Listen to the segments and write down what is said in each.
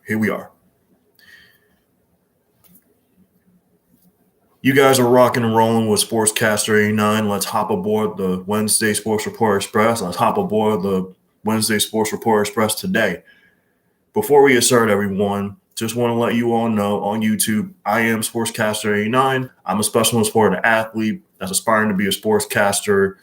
here we are. You guys are rocking and rolling with Sportscaster 89. Let's hop aboard the Wednesday Sports Report Express. Let's hop aboard the Wednesday Sports Report Express today. Before we get started, everyone, just want to let you all know on YouTube, I am Sportscaster 89. I'm a specialist sport athlete that's aspiring to be a sportscaster.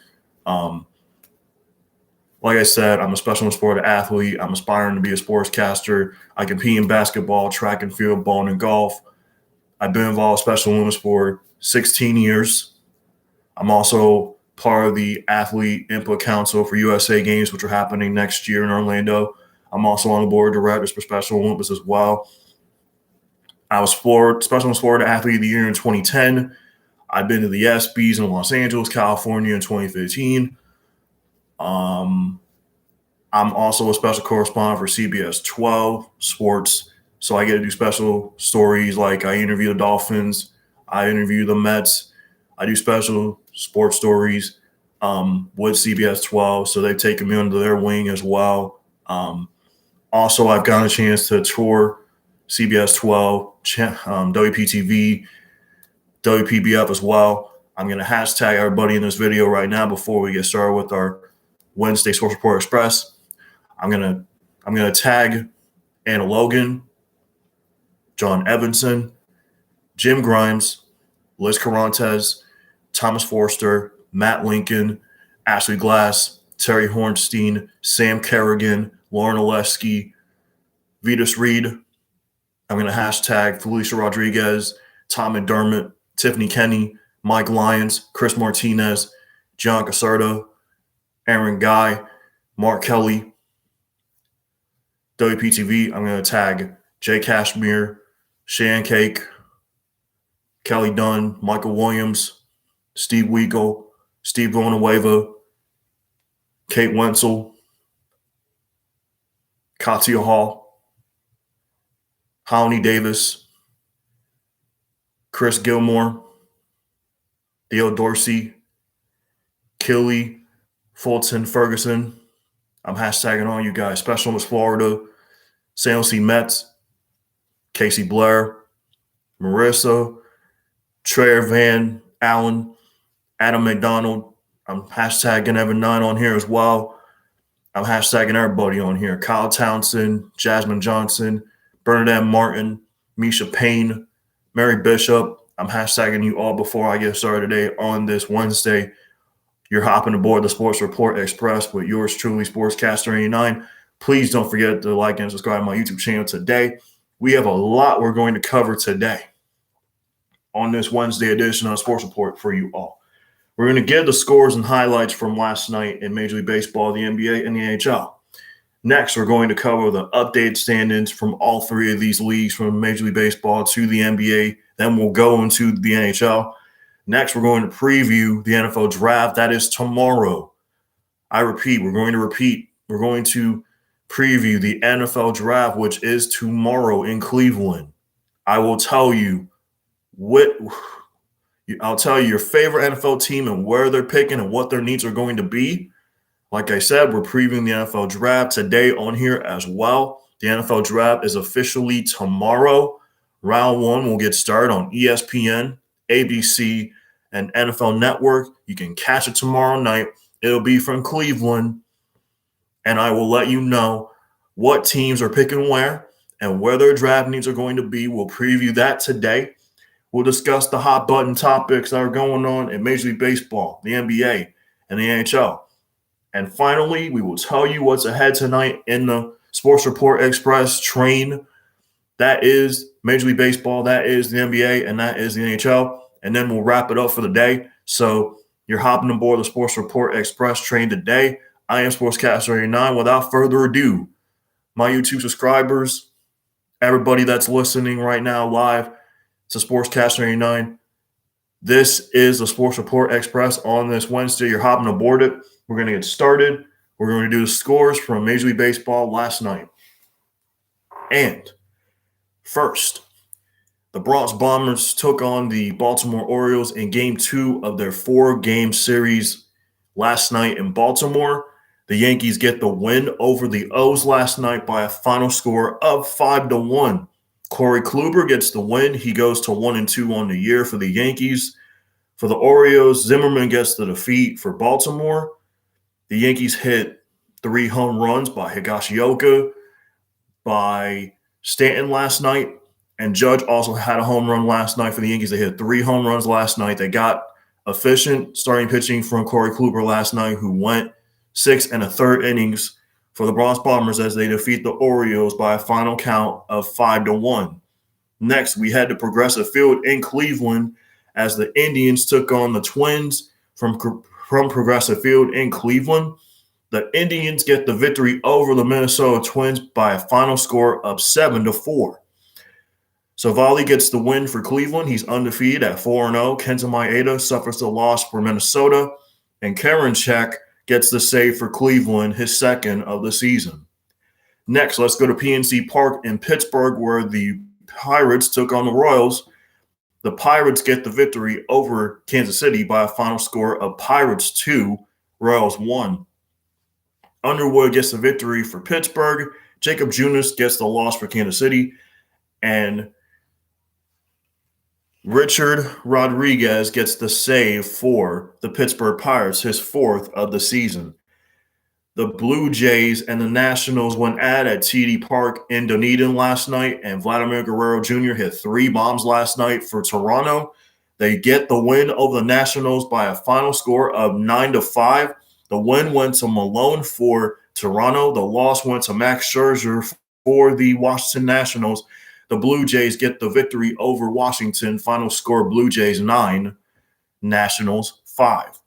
Like I said, I'm a specialist sport athlete. I'm aspiring to be a sportscaster. I compete in basketball, track and field, bowling, and golf. I've been involved in Special Olympics for 16 years. I'm also part of the Athlete Input Council for USA Games, which are happening next year in Orlando. I'm also on the board of directors for Special Olympics as well. I was Special Sport Athlete of the Year in 2010. I've been to the ESPYs in Los Angeles, California in 2015. I'm also a special correspondent for CBS 12 Sports. So I get to do special stories like I interview the Dolphins, I interview the Mets, I do special sports stories with CBS 12. So they've taken me under their wing as well. Also, I've gotten a chance to tour CBS 12, WPTV, WPBF as well. I'm going to hashtag everybody in this video right now before we get started with our Wednesday Sports Report Express. I'm gonna tag Anna Logan, John Evanson, Jim Grimes, Liz Carantes, Thomas Forster, Matt Lincoln, Ashley Glass, Terry Hornstein, Sam Kerrigan, Lauren Oleski, Vitas Reed. I'm going to hashtag Felicia Rodriguez, Tom McDermott, Tiffany Kenny, Mike Lyons, Chris Martinez, John Caserta, Aaron Guy, Mark Kelly. WPTV, I'm going to tag Jay Cashmere, Shan Cake, Kelly Dunn, Michael Williams, Steve Weigel, Steve Villanueva, Kate Wenzel, Katia Hall, Hownie Davis, Chris Gilmore, Theo Dorsey, Kelly Fulton Ferguson. I'm hashtagging all you guys. Special Miss Florida, San Jose Mets, Casey Blair, Marissa, Treyer Van Allen, Adam McDonald. I'm hashtagging Evan 9 on here as well. I'm hashtagging everybody on here. Kyle Townsend, Jasmine Johnson, Bernadette Martin, Misha Payne, Mary Bishop. I'm hashtagging you all before I get started today on this Wednesday. You're hopping aboard the Sports Report Express with yours truly, Sportscaster 89. Please don't forget to like and subscribe to my YouTube channel today. We have a lot we're going to cover today on this Wednesday edition of Sports Report for you all. We're going to get the scores and highlights from last night in Major League Baseball, the NBA, and the NHL. Next, we're going to cover the updated standings from all three of these leagues, from Major League Baseball to the NBA. Then we'll go into the NHL. Next, we're going to preview the NFL draft. That is tomorrow. I repeat, we're going to preview the NFL draft, which is tomorrow in Cleveland. I'll tell you your favorite NFL team and where they're picking and what their needs are going to be. Like I said, we're previewing the NFL draft today on here as well. The NFL draft is officially tomorrow. Round 1 will get started on ESPN, ABC, and NFL Network. You can catch it tomorrow night. It'll be from Cleveland, and I will let you know what teams are picking where and where their draft needs are going to be. We'll preview that today. We'll discuss the hot button topics that are going on in Major League Baseball, the NBA, and the NHL. And finally, we will tell you what's ahead tonight in the Sports Report Express train. That is Major League Baseball, that is the NBA, and that is the NHL. And then we'll wrap it up for the day. So you're hopping aboard the Sports Report Express train today. I am Sportscaster 89. Without further ado, my YouTube subscribers, everybody that's listening right now live to Sportscaster 89, this is the Sports Report Express on this Wednesday. You're hopping aboard it. We're going to get started. We're going to do the scores from Major League Baseball last night. And first, the Bronx Bombers took on the Baltimore Orioles in Game 2 of their 4-game series last night in Baltimore. The Yankees get the win over the O's last night by a final score of 5-1. Corey Kluber gets the win. He goes to 1-2 on the year for the Yankees. For the Orioles, Zimmerman gets the defeat for Baltimore. The Yankees hit 3 home runs by Higashioka, by Stanton last night, and Judge also had a home run last night for the Yankees. They hit 3 home runs last night. They got efficient starting pitching from Corey Kluber last night, who went 6 1/3 innings for the Bronx Bombers as they defeat the Orioles by a final count of 5-1. Next, we head to Progressive Field in Cleveland as the Indians took on the Twins from Progressive Field in Cleveland. The Indians get the victory over the Minnesota Twins by a final score of 7-4. Savali gets the win for Cleveland. He's undefeated at 4-0. Kenta Maeda suffers the loss for Minnesota. And Karinchak gets the save for Cleveland, his second of the season. Next, let's go to PNC Park in Pittsburgh, where the Pirates took on the Royals. The Pirates get the victory over Kansas City by a final score of Pirates 2, Royals 1. Underwood gets the victory for Pittsburgh. Jacob Junis gets the loss for Kansas City. And Richard Rodriguez gets the save for the Pittsburgh Pirates, his 4th of the season. The Blue Jays and the Nationals went at TD Park in Dunedin last night, and Vladimir Guerrero Jr. hit 3 bombs last night for Toronto. They get the win over the Nationals by a final score of 9-5. The win went to Malone for Toronto. The loss went to Max Scherzer for the Washington Nationals. The Blue Jays get the victory over Washington. Final score, Blue Jays 9, Nationals 5.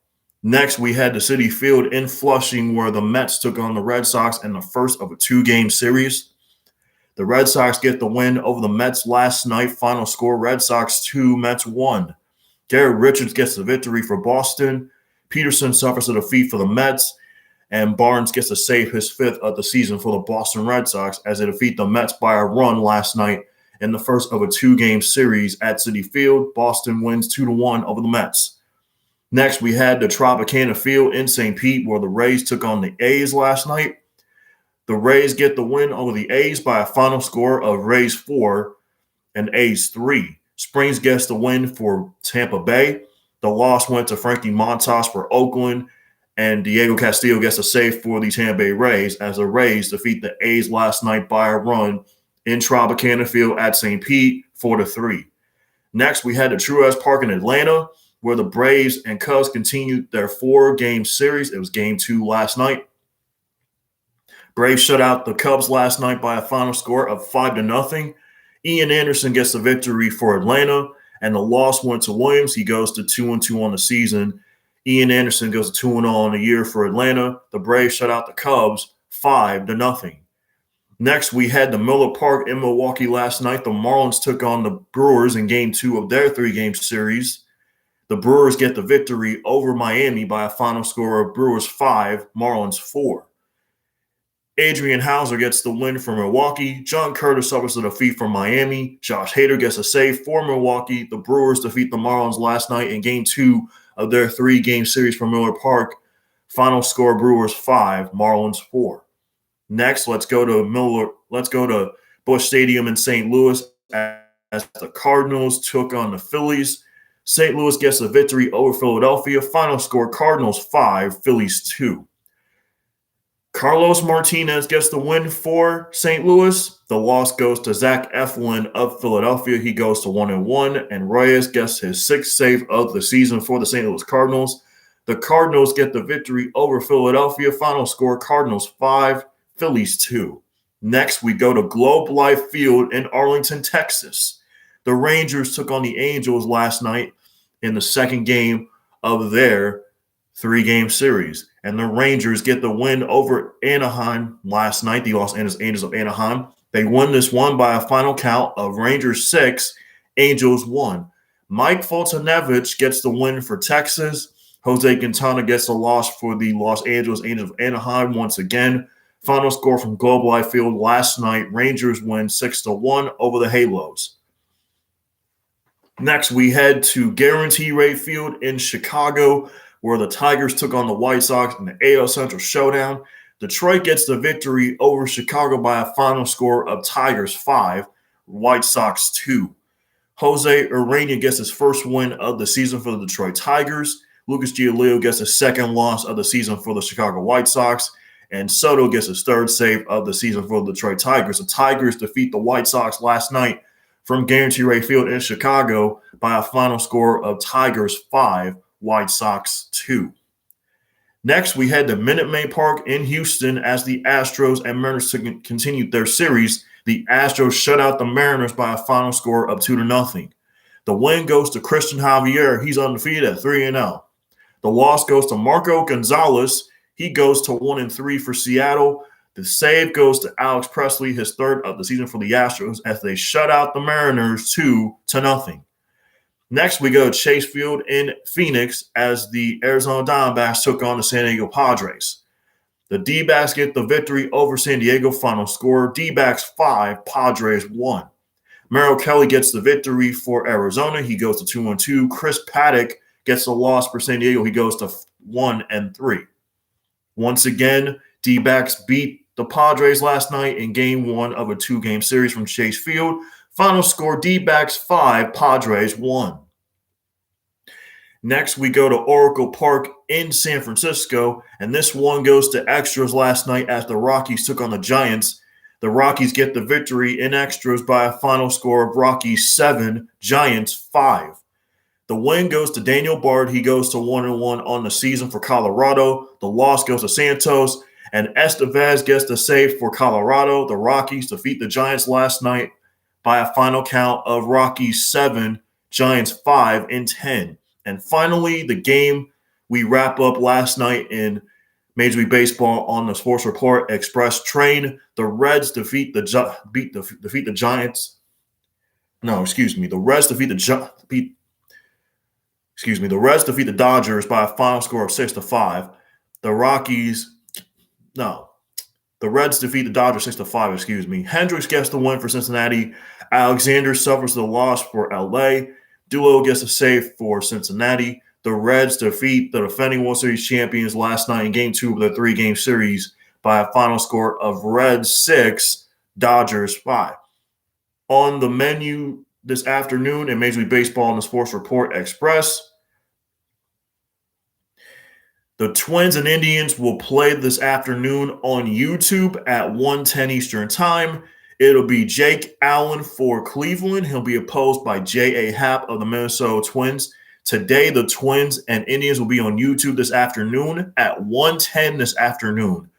Next, we head to Citi Field in Flushing, where the Mets took on the Red Sox in the first of a 2-game series. The Red Sox get the win over the Mets last night. Final score, Red Sox 2, Mets 1. Garrett Richards gets the victory for Boston. Peterson suffers a defeat for the Mets. And Barnes gets to save his 5th of the season for the Boston Red Sox as they defeat the Mets by a run last night in the first of a 2-game series at Citi Field. Boston wins 2-1 over the Mets. Next, we had the Tropicana Field in St. Pete, where the Rays took on the A's last night. The Rays get the win over the A's by a final score of Rays 4 and A's 3. Springs gets the win for Tampa Bay. The loss went to Frankie Montas for Oakland, and Diego Castillo gets a save for the Tampa Bay Rays as the Rays defeat the A's last night by a run in Tropicana Field at St. Pete, 4-3. Next, we had the Truist Park in Atlanta, where the Braves and Cubs continued their 4-game series. It was game 2 last night. Braves shut out the Cubs last night by a final score of 5-0. Ian Anderson gets the victory for Atlanta, and the loss went to Williams. He goes to 2-2 on the season. Ian Anderson goes to 2-0 on the year for Atlanta. The Braves shut out the Cubs 5-0. Next, we had the Miller Park in Milwaukee last night. The Marlins took on the Brewers in game 2 of their 3-game series. The Brewers get the victory over Miami by a final score of Brewers 5, Marlins 4. Adrian Hauser gets the win for Milwaukee. John Curtis suffers a defeat from Miami. Josh Hader gets a save for Milwaukee. The Brewers defeat the Marlins last night in game 2 of their 3-game series from Miller Park. Final score, Brewers 5, Marlins 4. Next, let's go to Busch Stadium in St. Louis as the Cardinals took on the Phillies. St. Louis gets a victory over Philadelphia. Final score, Cardinals 5, Phillies 2. Carlos Martinez gets the win for St. Louis. The loss goes to Zach Eflin of Philadelphia. He goes to 1-1, and Reyes gets his 6th save of the season for the St. Louis Cardinals. The Cardinals get the victory over Philadelphia. Final score, Cardinals 5, Phillies 2. Next, we go to Globe Life Field in Arlington, Texas. The Rangers took on the Angels last night in the 2nd game of their 3-game series. And the Rangers get the win over Anaheim last night, the Los Angeles Angels of Anaheim. They won this one by a final count of Rangers 6, Angels 1. Mike Foltynewicz gets the win for Texas. Jose Quintana gets the loss for the Los Angeles Angels of Anaheim once again. Final score from Globe Life Field last night, Rangers win 6-1 over the Halos. Next, we head to Guarantee Rate Field in Chicago, where the Tigers took on the White Sox in the AL Central Showdown. Detroit gets the victory over Chicago by a final score of Tigers 5, White Sox 2. Jose Urena gets his first win of the season for the Detroit Tigers. Lucas Giolito gets his second loss of the season for the Chicago White Sox. And Soto gets his third save of the season for the Detroit Tigers. The Tigers defeat the White Sox last night from Guaranteed Rate Field in Chicago by a final score of Tigers 5, White Sox 2. Next, we head to Minute Maid Park in Houston as the Astros and Mariners continued their series. The Astros shut out the Mariners by a final score of 2-0. The win goes to Christian Javier. He's undefeated at 3-0. The loss goes to Marco Gonzalez. He goes to 1-3 for Seattle. The save goes to Alex Presley, his third of the season for the Astros, as they shut out the Mariners 2-0. Next, we go to Chase Field in Phoenix as the Arizona Diamondbacks took on the San Diego Padres. The D-backs get the victory over San Diego. Final score, D-backs 5, Padres 1. Merrill Kelly gets the victory for Arizona. He goes to 2-2. Chris Paddock gets the loss for San Diego. He goes to 1-3. Once again, D-backs beat the Padres last night in Game 1 of a 2-game series from Chase Field. Final score, D-backs 5, Padres 1. Next, we go to Oracle Park in San Francisco, and this one goes to extras last night as the Rockies took on the Giants. The Rockies get the victory in extras by a final score of Rockies 7, Giants 5. The win goes to Daniel Bard. He goes to 1-1 on the season for Colorado. The loss goes to Santos, and Estevez gets the save for Colorado. The Rockies defeat the Giants last night by a final count of Rockies 7, Giants 5 in 10. And finally, the game we wrap up last night in Major League Baseball on the Sports Report Express train. The Reds defeat the Giants. No, excuse me. The Reds defeat the Reds defeat the Dodgers by a final score of 6-5. The Reds defeat the Dodgers 6-5, Hendricks gets the win for Cincinnati. Alexander suffers the loss for LA. Dulo gets a save for Cincinnati. The Reds defeat the defending World Series champions last night in Game 2 of the 3-game series by a final score of Reds 6, Dodgers 5. On the menu this afternoon in Major League Baseball and the Sports Report Express, the Twins and Indians will play this afternoon on YouTube at 1:10 Eastern Time. It'll be Jake Allen for Cleveland. He'll be opposed by J.A. Happ of the Minnesota Twins. Today, the Twins and Indians will be on YouTube this afternoon at 1:10 this afternoon.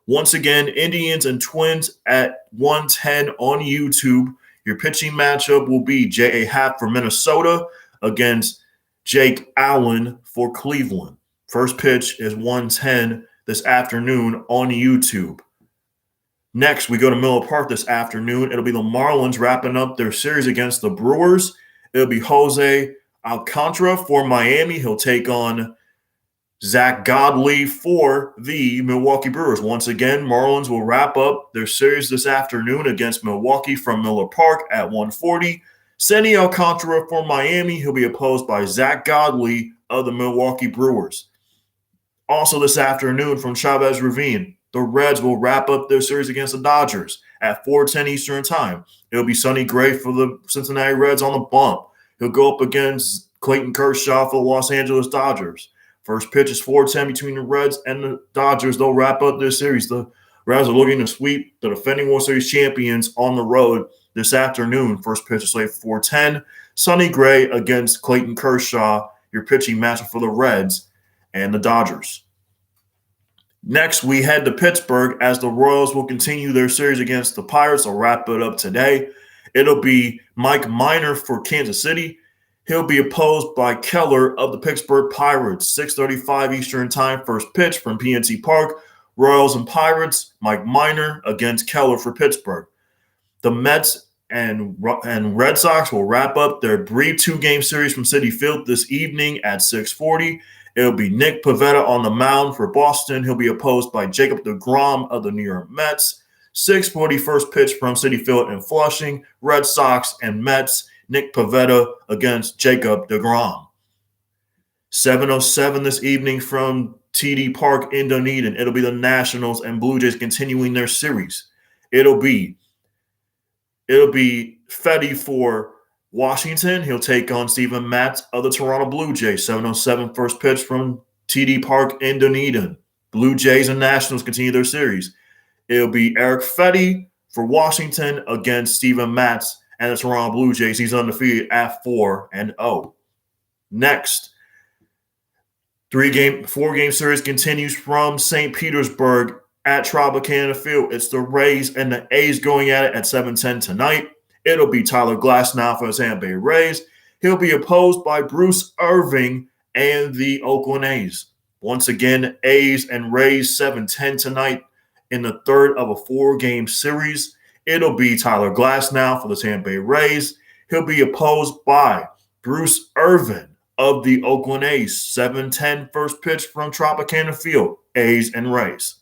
Once again, Indians and Twins at 1:10 on YouTube. Your pitching matchup will be J.A. Happ for Minnesota against Jake Allen for Cleveland. First pitch is 1:10 this afternoon on YouTube. Next, we go to Miller Park this afternoon. It'll be the Marlins wrapping up their series against the Brewers. It'll be Jose Alcantara for Miami. He'll take on Zach Godley for the Milwaukee Brewers. Once again, Marlins will wrap up their series this afternoon against Milwaukee from Miller Park at 1:40. Sandy Alcantara for Miami. He'll be opposed by Zach Godley of the Milwaukee Brewers. Also this afternoon from Chavez Ravine, the Reds will wrap up their series against the Dodgers at 4:10 Eastern Time. It'll be Sonny Gray for the Cincinnati Reds on the bump. He'll go up against Clayton Kershaw for the Los Angeles Dodgers. First pitch is 4:10 between the Reds and the Dodgers. They'll wrap up their series. The Reds are looking to sweep the defending World Series champions on the road this afternoon. First pitch is slated for 4:10. Sonny Gray against Clayton Kershaw, your pitching matchup for the Reds and the Dodgers. Next, we head to Pittsburgh as the Royals will continue their series against the Pirates. They'll wrap it up today. It'll be Mike Minor for Kansas City. He'll be opposed by Keller of the Pittsburgh Pirates. 6:35 Eastern Time, first pitch from PNC Park. Royals and Pirates, Mike Minor against Keller for Pittsburgh. The Mets and Red Sox will wrap up their brief 2-game series from Citi Field this evening at 6:40. It'll be Nick Pivetta on the mound for Boston. He'll be opposed by Jacob deGrom of the New York Mets. 6:40 first pitch from Citi Field in Flushing. Red Sox and Mets, Nick Pivetta against Jacob deGrom. 7:07 this evening from TD Park in Dunedin. It'll be the Nationals and Blue Jays continuing their series. It'll be Fedde for Washington. He'll take on Steven Matz of the Toronto Blue Jays. 7:07 first pitch from TD Park in Dunedin. Blue Jays and Nationals continue their series. It'll be Erick Fedde for Washington against Steven Matz and the Toronto Blue Jays. He's undefeated at 4-0. Next, 4-game series continues from St. Petersburg at Tropicana Field. It's the Rays and the A's going at it at 7:10 tonight. It'll be Tyler Glasnow for the Tampa Bay Rays. He'll be opposed by Bruce Irvin and the Oakland A's. Once again, A's and Rays 7:10 tonight in the third of a 4-game series. It'll be Tyler Glasnow for the Tampa Bay Rays. He'll be opposed by Bruce Irvin of the Oakland A's. 7:10 first pitch from Tropicana Field, A's and Rays.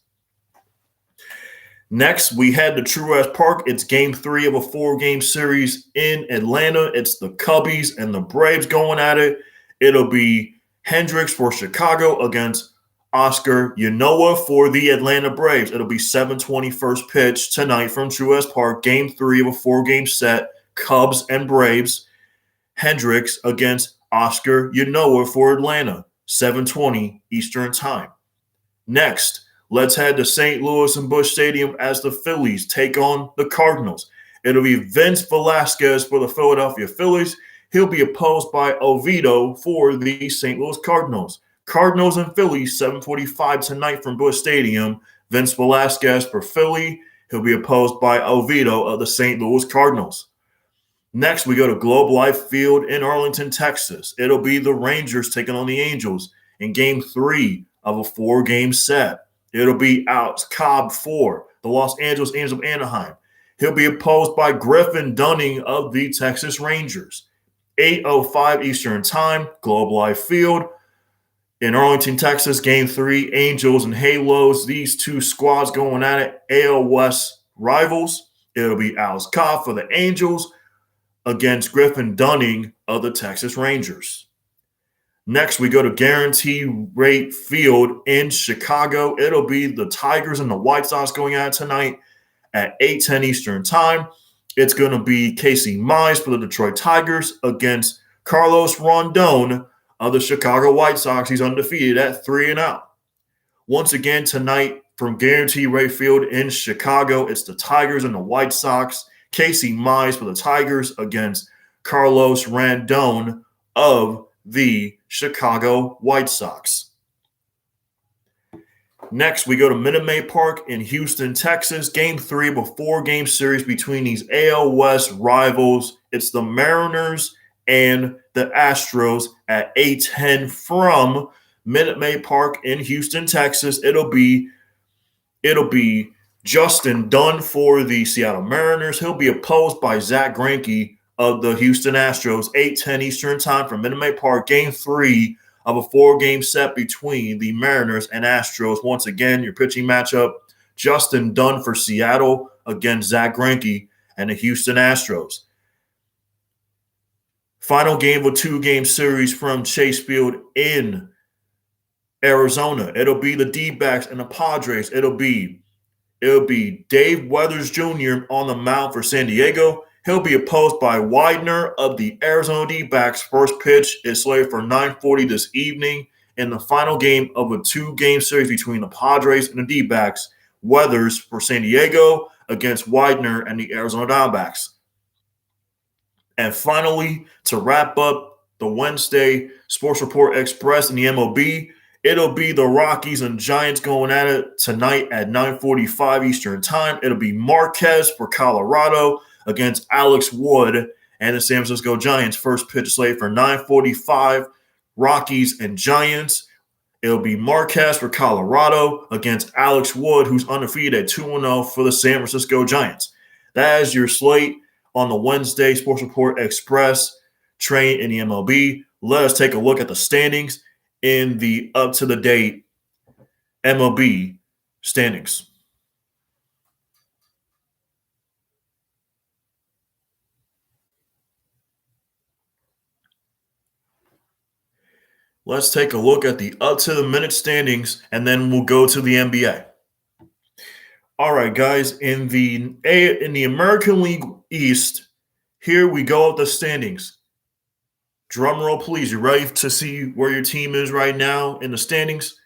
Next, we head to Truist Park. It's game 3 of a 4-game series in Atlanta. It's the Cubbies and the Braves going at it. It'll be Hendricks for Chicago against Oscar Yanoa for the Atlanta Braves. It'll be 7:20 first pitch tonight from Truist Park. Game 3 of a 4-game set, Cubs and Braves. Hendricks against Oscar Yanoa for Atlanta, 7:20 Eastern Time. Next, let's head to St. Louis and Busch Stadium as the Phillies take on the Cardinals. It'll be Vince Velasquez for the Philadelphia Phillies. He'll be opposed by Oviedo for the St. Louis Cardinals. Cardinals and Phillies, 7:45 tonight from Busch Stadium. Vince Velasquez for Philly. He'll be opposed by Oviedo of the St. Louis Cardinals. Next, we go to Globe Life Field in Arlington, Texas. It'll be the Rangers taking on the Angels in game 3 of a 4-game set. It'll be Alex Cobb for the Los Angeles Angels of Anaheim. He'll be opposed by Griffin Dunning of the Texas Rangers. 8:05 Eastern Time, Globe Life Field in Arlington, Texas. Game 3, Angels and Halos. These two squads going at it, AL West rivals. It'll be Alex Cobb for the Angels against Griffin Dunning of the Texas Rangers. Next, we go to Guarantee Rate Field in Chicago. It'll be the Tigers and the White Sox going at it tonight at 8:10 Eastern Time. It's going to be Casey Mize for the Detroit Tigers against Carlos Rondon of the Chicago White Sox. He's undefeated at 3-0. Once again tonight from Guarantee Rate Field in Chicago, it's the Tigers and the White Sox. Casey Mize for the Tigers against Carlos Rondon of the Chicago White Sox. Next, we go to Minute Maid Park in Houston, Texas. Game 3 of a 4-game series between these AL West rivals. It's the Mariners and the Astros at 8:10 from Minute Maid Park in Houston, Texas. It'll be Justin Dunn for the Seattle Mariners. He'll be opposed by Zach Greinke of the Houston Astros, 8:10 Eastern Time from Minute Maid Park. Game 3 of a 4-game set between the Mariners and Astros. Once again, your pitching matchup, Justin Dunn for Seattle against Zach Greinke and the Houston Astros. Final game of a 2-game series from Chase Field in Arizona. It'll be the D-backs and the Padres. It'll be Dave Weathers Jr. on the mound for San Diego. He'll be opposed by Widener of the Arizona D-backs. First pitch is slated for 9:40 this evening in the final game of a 2-game series between the Padres and the D-backs. Weathers for San Diego against Widener and the Arizona D-backs. And finally, to wrap up the Wednesday Sports Report Express in the MLB, it'll be the Rockies and Giants going at it tonight at 9:45 Eastern Time. It'll be Marquez for Colorado against Alex Wood and the San Francisco Giants. First pitch slated for 9:45, Rockies and Giants. It'll be Marquez for Colorado against Alex Wood, who's undefeated at 2-0 for the San Francisco Giants. That is your slate on the Wednesday Sports Report Express train in the MLB. Let us take a look at the standings in the up-to-the-date MLB standings. let's take a look at the up-to-the-minute standings, and then we'll go to the NBA. All right, guys, in the American League East, here we go with the standings. Drum roll, please. You ready to see where your team is right now in the standings?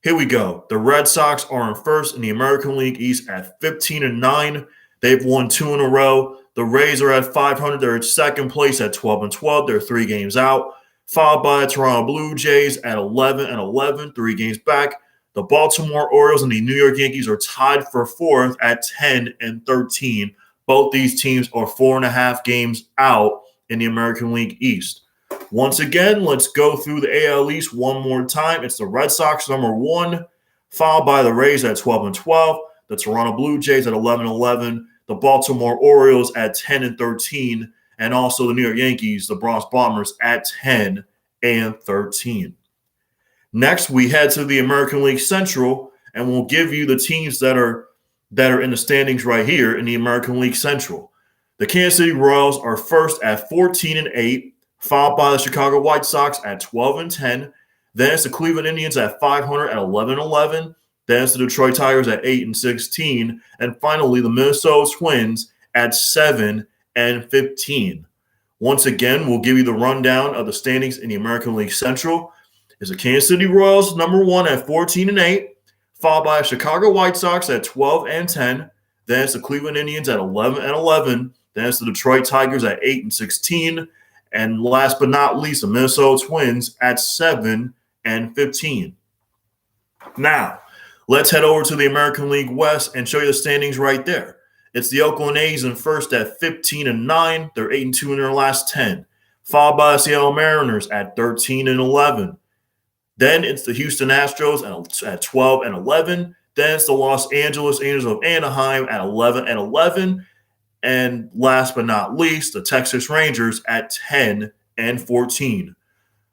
Here we go. The Red Sox are in first in the American League East at 15-9. They've won 2 in a row. The Rays are at 500. They're in second place at 12-12. They're 3 games out. Followed by the Toronto Blue Jays at 11-11, 3 games back. The Baltimore Orioles and the New York Yankees are tied for fourth at 10-13. Both these teams are 4.5 games out in the American League East. Once again, let's go through the AL East one more time. It's the Red Sox, number 1, followed by the Rays at 12-12, the Toronto Blue Jays at 11-11, the Baltimore Orioles at 10-13, and also the New York Yankees, the Bronx Bombers, at 10-13. Next, we head to the American League Central, and we'll give you the teams that are in the standings right here in the American League Central. The Kansas City Royals are first at 14-8, followed by the Chicago White Sox at 12-10. Then it's the Cleveland Indians at 500 at 11-11. Then it's the Detroit Tigers at 8-16, and finally the Minnesota Twins at 7-15. Once again, we'll give you the rundown of the standings in the American League Central. Is the Kansas City Royals, number 1 at 14-8, followed by Chicago White Sox at 12-10. Then it's the Cleveland Indians at 11-11. Then it's the Detroit Tigers at 8-16. And last but not least, the Minnesota Twins at 7-15. Now, let's head over to the American League West and show you the standings right there. It's the Oakland A's in first at 15-9. They're 8-2 in their last 10. Followed by the Seattle Mariners at 13-11. Then it's the Houston Astros at 12-11. Then it's the Los Angeles Angels of Anaheim at 11-11. And last but not least, the Texas Rangers at 10-14.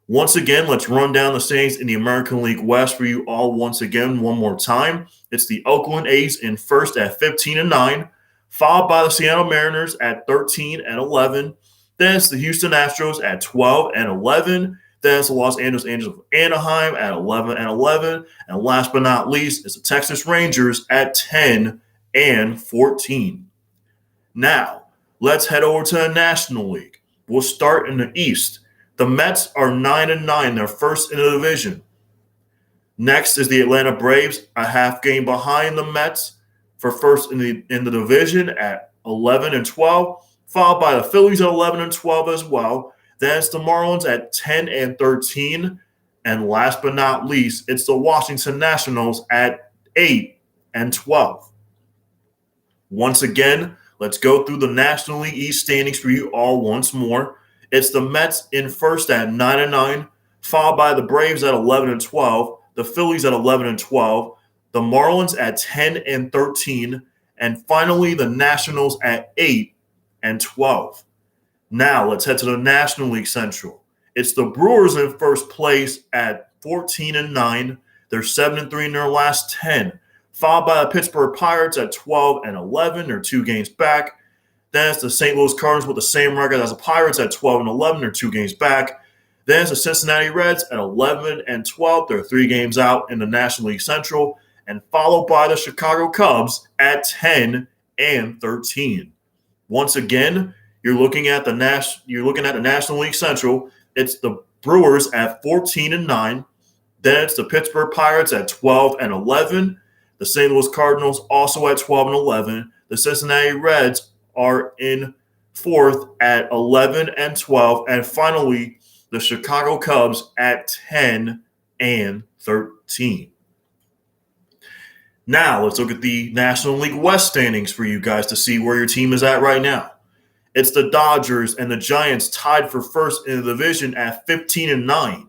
Once again, let's run down the standings in the American League West for you all once again one more time. It's the Oakland A's in first at 15-9, followed by the Seattle Mariners at 13-11. Then it's the Houston Astros at 12-11. Then it's the Los Angeles Angels of Anaheim at 11-11. And last but not least, it's the Texas Rangers at 10-14. Now, let's head over to the National League. We'll start in the East. The Mets are 9-9. They're first in the division. Next is the Atlanta Braves, a half game behind the Mets for first in the division at 11-12, followed by the Phillies at 11-12 as well. Then it's the Marlins at 10-13. And last but not least, it's the Washington Nationals at 8-12. Once again, let's go through the National League East standings for you all once more. It's the Mets in first at 9-9, followed by the Braves at 11-12, the Phillies at 11-12, the Marlins at 10-13, and finally the Nationals at 8-12. Now let's head to the National League Central. It's the Brewers in first place at 14-9. They're 7-3 in their last 10. Followed by the Pittsburgh Pirates at 12-11. They're 2 games back. Then it's the St. Louis Cardinals with the same record as the Pirates at 12-11. They're 2 games back. Then it's the Cincinnati Reds at 11-12. They're 3 games out in the National League Central. And followed by the Chicago Cubs at 10-13. Once again, you're looking at the National League Central. It's the Brewers at 14-9. Then it's the Pittsburgh Pirates at 12-11. The St. Louis Cardinals also at 12-11. The Cincinnati Reds are in fourth at 11-12. And finally, the Chicago Cubs at 10-13. Now, let's look at the National League West standings for you guys to see where your team is at right now. It's the Dodgers and the Giants tied for first in the division at 15-9.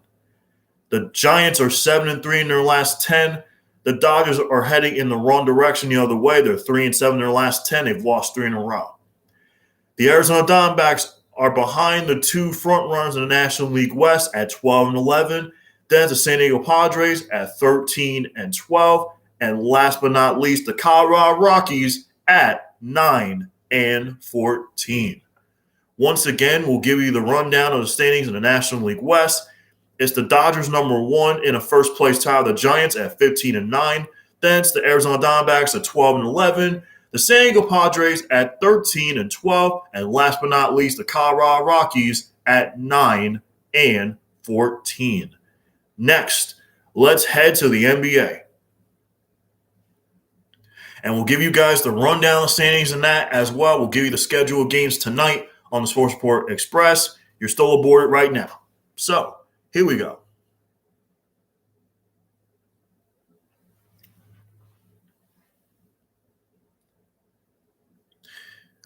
The Giants are 7-3 in their last 10. The Dodgers are heading in the wrong direction the other way. They're 3-7 in their last 10. They've lost 3 in a row. The Arizona Diamondbacks are behind the 2 front runners in the National League West at 12-11. Then the San Diego Padres at 13-12. And last but not least, the Colorado Rockies at 9-14. Once again, we'll give you the rundown of the standings in the National League West. It's the Dodgers number 1 in a first place tie with the Giants at 15-9. Then it's the Arizona Diamondbacks at 12-11. The San Diego Padres at 13-12. And last but not least, the Colorado Rockies at 9-14. Next, let's head to the NBA. And we'll give you guys the rundown of standings and that as well. We'll give you the schedule of games tonight on the Sports Report Express. You're still aboard it right now. So, here we go.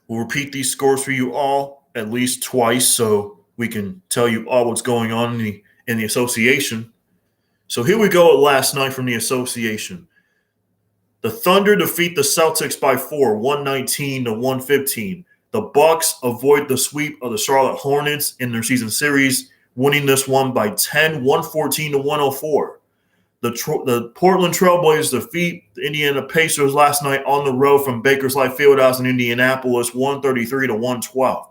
We'll repeat these scores for you all at least twice so we can tell you all what's going on in the association. So here we go at last night from the association. The Thunder defeat the Celtics by 4, 119-115. The Bucks avoid the sweep of the Charlotte Hornets in their season series, winning this one by 10, 114-104. The Portland Trailblazers defeat the Indiana Pacers last night on the road from Bankers Life Fieldhouse in Indianapolis, 133-112.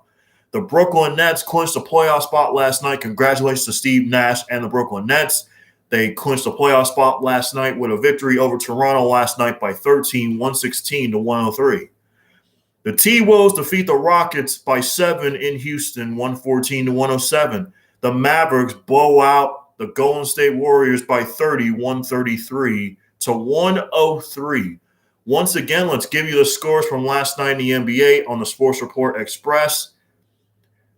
The Brooklyn Nets clinched a playoff spot last night. Congratulations to Steve Nash and the Brooklyn Nets. They clinched a playoff spot last night with a victory over Toronto last night by 13, 116-103. The T-Wolves defeat the Rockets by 7 in Houston, 114-107. The Mavericks blow out the Golden State Warriors by 30, 133-103. Once again, let's give you the scores from last night in the NBA on the Sports Report Express.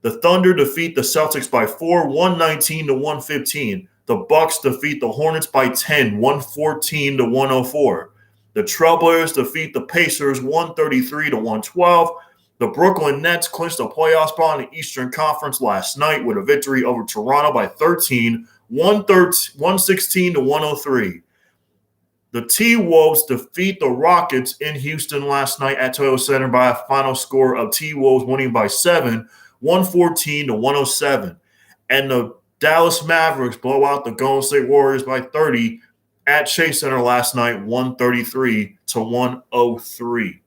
The Thunder defeat the Celtics by 4, 119-115. The Bucks defeat the Hornets by 10, 114-104. The Trailblazers defeat the Pacers 133-112. The Brooklyn Nets clinched a playoff spot in the Eastern Conference last night with a victory over Toronto by 13, 116-103. The T-Wolves defeat the Rockets in Houston last night at Toyota Center by a final score of T-Wolves winning by 7, 114-107. And the Dallas Mavericks blow out the Golden State Warriors by 30 at Chase Center last night, 133-103.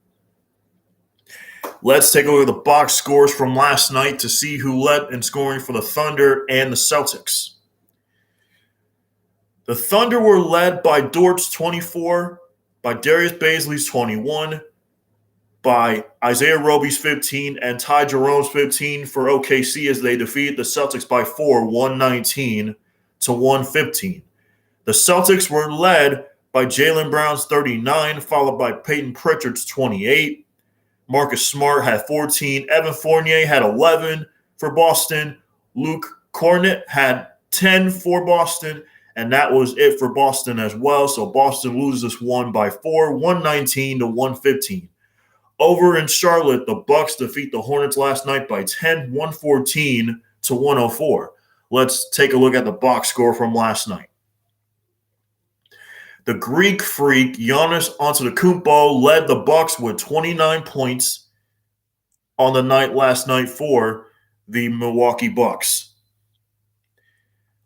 Let's take a look at the box scores from last night to see who led in scoring for the Thunder and the Celtics. The Thunder were led by Dort's 24, by Darius Bazley's 21, by Isaiah Roby's 15, and Ty Jerome's 15 for OKC as they defeated the Celtics by 4, 119-115. The Celtics were led by Jaylen Brown's 39, followed by Peyton Pritchard's 28. Marcus Smart had 14. Evan Fournier had 11 for Boston. Luke Kornet had 10 for Boston. And that was it for Boston as well. So Boston loses this one by 4, 119-115. Over in Charlotte, the Bucks defeat the Hornets last night by 10, 114-104. Let's take a look at the box score from last night. The Greek Freak, Giannis Antetokounmpo, led the Bucks with 29 points on the night last night for the Milwaukee Bucks.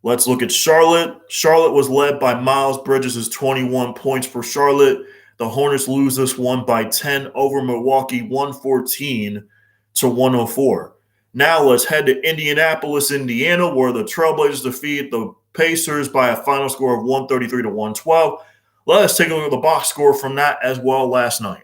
Let's look at Charlotte. Charlotte was led by Miles Bridges' 21 points for Charlotte. The Hornets lose this one by 10 over Milwaukee, 114-104. Now let's head to Indianapolis, Indiana, where the Trailblazers defeated the Pacers by a final score of 133-112. Let's take a look at the box score from that as well last night.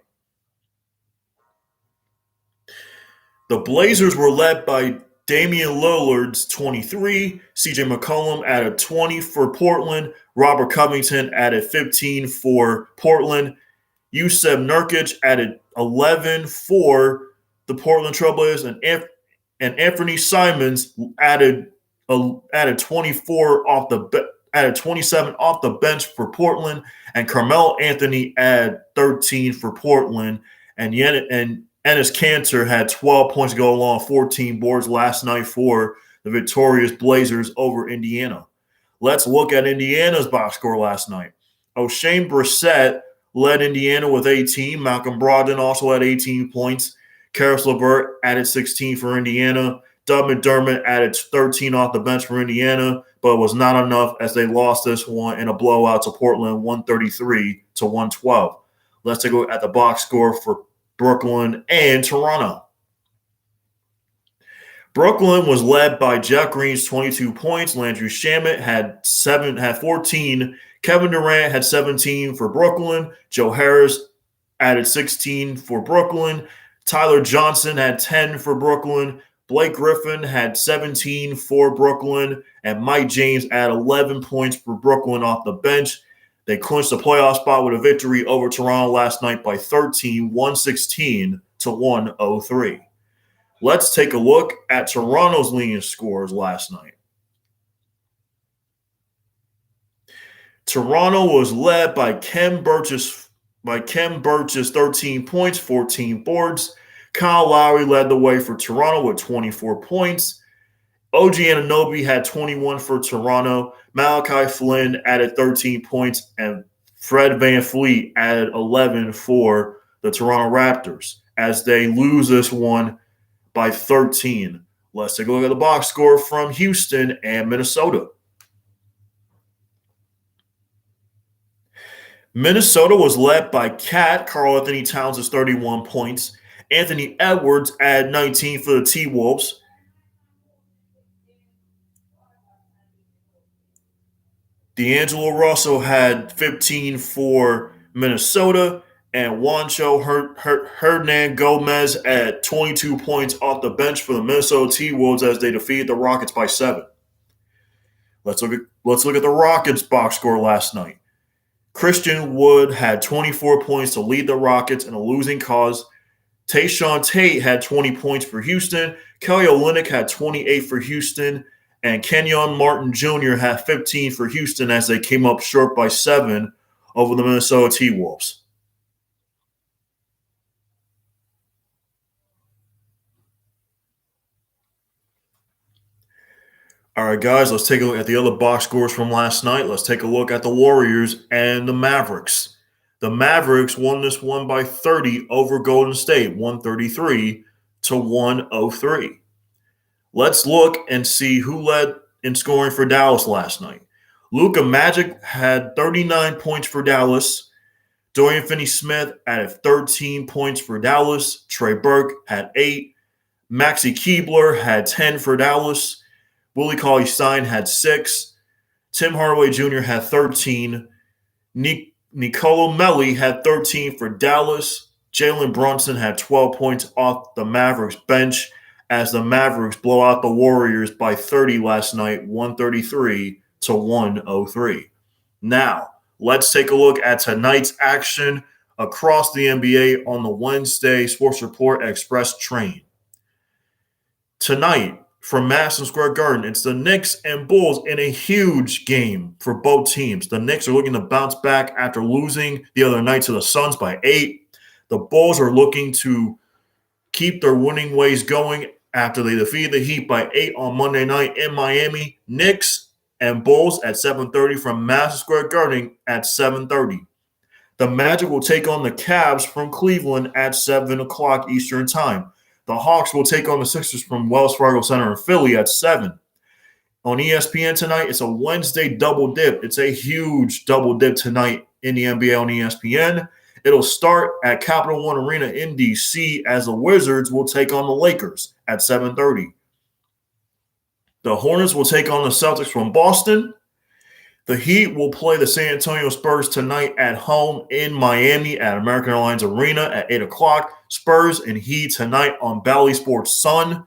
The Blazers were led by Damian Lillard's 23, CJ McCollum added 20 for Portland, Robert Covington added 15 for Portland, Jusuf Nurkic added 11 for the Portland Trailblazers, and Anthony Simons added 27 off the bench for Portland, and Carmelo Anthony added 13 for Portland, and Enes Kanter had 12 points to go along 14 boards last night for the victorious Blazers over Indiana. Let's look at Indiana's box score last night. O'Shane Brissett led Indiana with 18. Malcolm Brogdon also had 18 points. Karis LeVert added 16 for Indiana. Doug McDermott added 13 off the bench for Indiana, but it was not enough as they lost this one in a blowout to Portland, 133-112. Let's take a look at the box score for Brooklyn and Toronto. Brooklyn was led by Jeff Green's 22 points. Landry Shamet had 14. Kevin Durant had 17 for Brooklyn. Joe Harris added 16 for Brooklyn. Tyler Johnson had 10 for Brooklyn. Blake Griffin had 17 for Brooklyn. And Mike James added 11 points for Brooklyn off the bench. They clinched the playoff spot with a victory over Toronto last night by 13, 116 to 103. Let's take a look at Toronto's leading scores last night. Toronto was led by Khem Birch's 13 points, 14 boards. Kyle Lowry led the way for Toronto with 24 points. OG Anunoby had 21 for Toronto. Malachi Flynn added 13 points, and Fred VanVleet added 11 for the Toronto Raptors as they lose this one by 13. Let's take a look at the box score from Houston and Minnesota. Minnesota was led by Karl-Anthony Towns' 31 points. Anthony Edwards added 19 for the T-Wolves. D'Angelo Russell had 15 for Minnesota. And Juancho Hernangomez at 22 points off the bench for the Minnesota T-Wolves as they defeated the Rockets by 7. Let's look at the Rockets box score last night. Christian Wood had 24 points to lead the Rockets in a losing cause. Tayshaun Tate had 20 points for Houston. Kelly Olynyk had 28 for Houston. And Kenyon Martin Jr. had 15 for Houston as they came up short by 7 over the Minnesota T-Wolves. All right, guys, let's take a look at the other box scores from last night. Let's take a look at the Warriors and the Mavericks. The Mavericks won this one by 30 over Golden State, 133 to 103. Let's look and see who led in scoring for Dallas last night. Luka Magic had 39 points for Dallas. Dorian Finney-Smith added 13 points for Dallas. Trey Burke had 8. Maxi Keebler had 10 for Dallas. Willie Cauley-Stein had 6. Tim Hardaway Jr. had 13. Nicolo Melli had 13 for Dallas. Jalen Brunson had 12 points off the Mavericks bench as the Mavericks blow out the Warriors by 30 last night, 133 to 103. Now, let's take a look at tonight's action across the NBA on the Wednesday Sports Report Express train. Tonight, from Madison Square Garden, it's the Knicks and Bulls in a huge game for both teams. The Knicks are looking to bounce back after losing the other night to the Suns by 8. The Bulls are looking to keep their winning ways going after they defeated the Heat by 8 on Monday night in Miami. Knicks and Bulls at 7:30 from Madison Square Garden at 7:30. The Magic will take on the Cavs from Cleveland at 7 o'clock Eastern Time. The Hawks will take on the Sixers from Wells Fargo Center in Philly at 7. On ESPN tonight, it's a Wednesday double dip. It's a huge double dip tonight in the NBA on ESPN. It'll start at Capital One Arena in D.C. as the Wizards will take on the Lakers at 7:30. The Hornets will take on the Celtics from Boston. The Heat will play the San Antonio Spurs tonight at home in Miami at American Airlines Arena at 8 o'clock. Spurs and Heat tonight on Bally Sports Sun.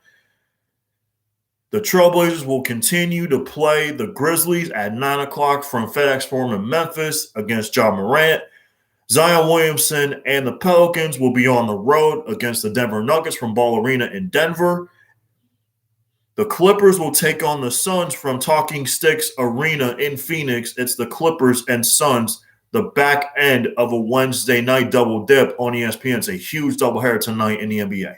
The Trailblazers will continue to play the Grizzlies at 9 o'clock from FedEx Forum in Memphis against Ja Morant. Zion Williamson and the Pelicans will be on the road against the Denver Nuggets from Ball Arena in Denver. The Clippers will take on the Suns from Talking Sticks Arena in Phoenix. It's the Clippers and Suns, the back end of a Wednesday night double dip on ESPN. It's a huge doubleheader tonight in the NBA.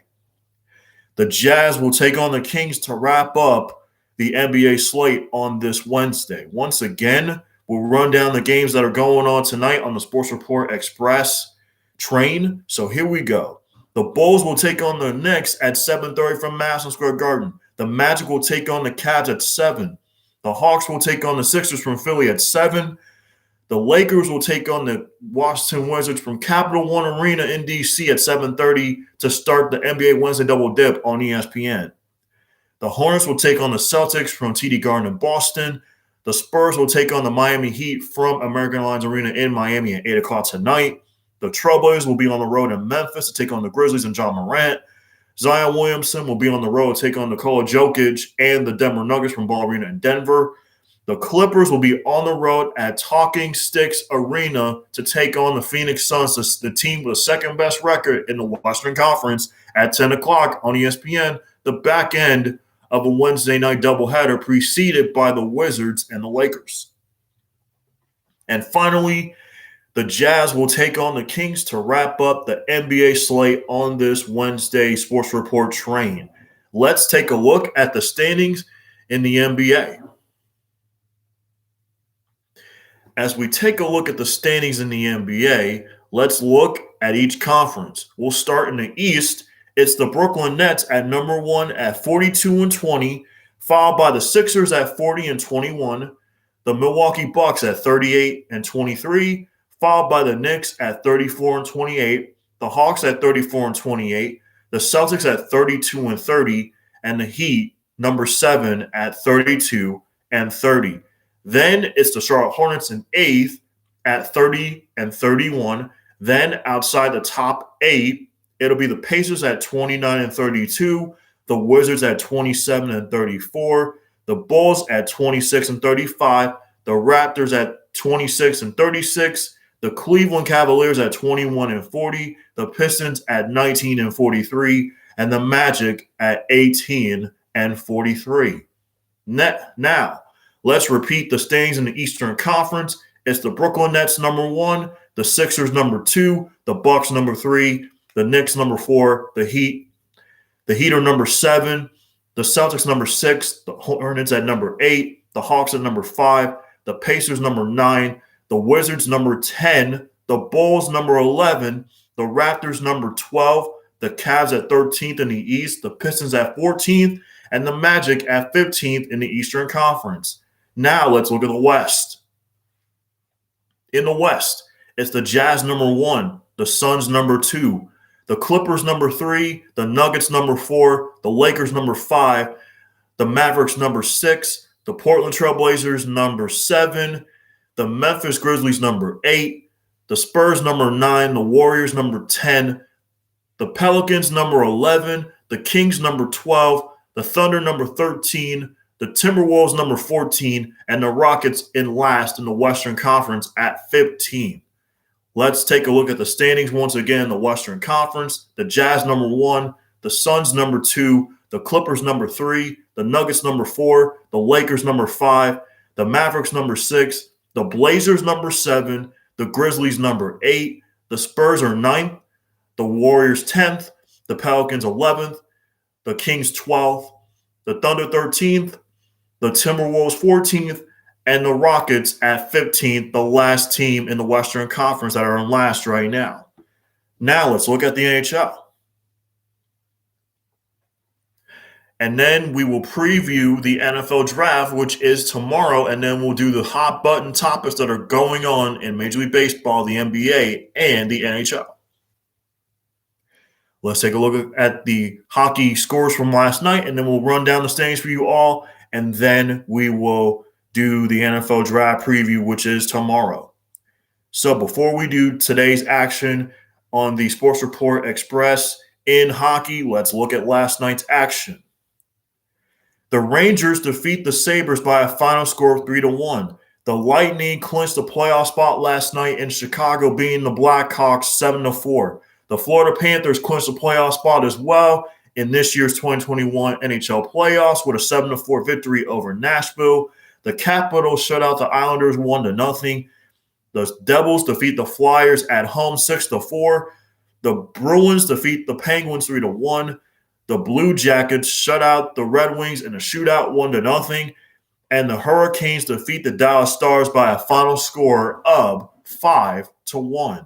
The Jazz will take on the Kings to wrap up the NBA slate on this Wednesday. Once again, we'll run down the games that are going on tonight on the Sports Report Express train. So here we go. The Bulls will take on the Knicks at 7:30 from Madison Square Garden. The Magic will take on the Cavs at 7. The Hawks will take on the Sixers from Philly at 7. The Lakers will take on the Washington Wizards from Capital One Arena in D.C. at 7:30 to start the NBA Wednesday double dip on ESPN. The Hornets will take on the Celtics from TD Garden in Boston. The Spurs will take on the Miami Heat from American Airlines Arena in Miami at 8 o'clock tonight. The Trailblazers will be on the road in Memphis to take on the Grizzlies and John Morant. Zion Williamson will be on the road to take on Nikola Jokic and the Denver Nuggets from Ball Arena in Denver. The Clippers will be on the road at Talking Sticks Arena to take on the Phoenix Suns, the team with the second-best record in the Western Conference, at 10 o'clock on ESPN, the back end of a Wednesday night doubleheader preceded by the Wizards and the Lakers. And finally, the Jazz will take on the Kings to wrap up the NBA slate on this Wednesday Sports Report train. Let's take a look at the standings in the NBA. As we take a look at the standings in the NBA, let's look at each conference. We'll start in the East. It's the Brooklyn Nets at number 1 at 42-20, followed by the Sixers at 40-21, the Milwaukee Bucks at 38-23, followed by the Knicks at 34-28, the Hawks at 34-28, the Celtics at 32-30, and the Heat, number 7, at 32-30. Then it's the Charlotte Hornets in 8th at 30-31. Then outside the top 8, it'll be the Pacers at 29-32, the Wizards at 27-34, the Bulls at 26-35, the Raptors at 26-36, the Cleveland Cavaliers at 21-40, the Pistons at 19-43, and the Magic at 18-43. Now, let's repeat the standings in the Eastern Conference. It's the Brooklyn Nets number 1, the Sixers number 2, the Bucks number 3, the Knicks number 4, the Heat are number 7, the Celtics number 6, the Hornets at number 8, the Hawks at number 5, the Pacers number 9, the Wizards number 10, the Bulls number 11, the Raptors number 12, the Cavs at 13th in the East, the Pistons at 14th, and the Magic at 15th in the Eastern Conference. Now let's look at the West. In the West, it's the Jazz number 1, the Suns number 2, the Clippers number 3, the Nuggets number 4, the Lakers number 5, the Mavericks number 6, the Portland Trailblazers number 7, the Memphis Grizzlies number 8, the Spurs number 9, the Warriors number 10, the Pelicans number 11, the Kings number 12, the Thunder number 13, the Timberwolves number 14, and the Rockets in last in the Western Conference at 15. Let's take a look at the standings once again. The Western Conference, the Jazz number 1, the Suns number 2, the Clippers number 3, the Nuggets number 4, the Lakers number 5, the Mavericks number 6, the Blazers number 7, the Grizzlies number 8, the Spurs are 9th, the Warriors 10th, the Pelicans 11th, the Kings 12th, the Thunder 13th, the Timberwolves 14th, and the Rockets at 15th, the last team in the Western Conference that are in last right now. Now let's look at the NHL. And then we will preview the NFL Draft, which is tomorrow, and then we'll do the hot button topics that are going on in Major League Baseball, the NBA, and the NHL. Let's take a look at the hockey scores from last night, and then we'll run down the standings for you all, and then we will do the NFL Draft preview, which is tomorrow. So before we do today's action on the Sports Report Express in hockey, let's look at last night's action. The Rangers defeat the Sabres by a final score of 3-1. The Lightning clinched the playoff spot last night in Chicago, beating the Blackhawks 7-4. The Florida Panthers clinched the playoff spot as well in this year's 2021 NHL playoffs with a 7-4 victory over Nashville. The Capitals shut out the Islanders 1-0. The Devils defeat the Flyers at home 6-4. The Bruins defeat the Penguins 3-1. The Blue Jackets shut out the Red Wings in a shootout 1-0. And the Hurricanes defeat the Dallas Stars by a final score of 5-1.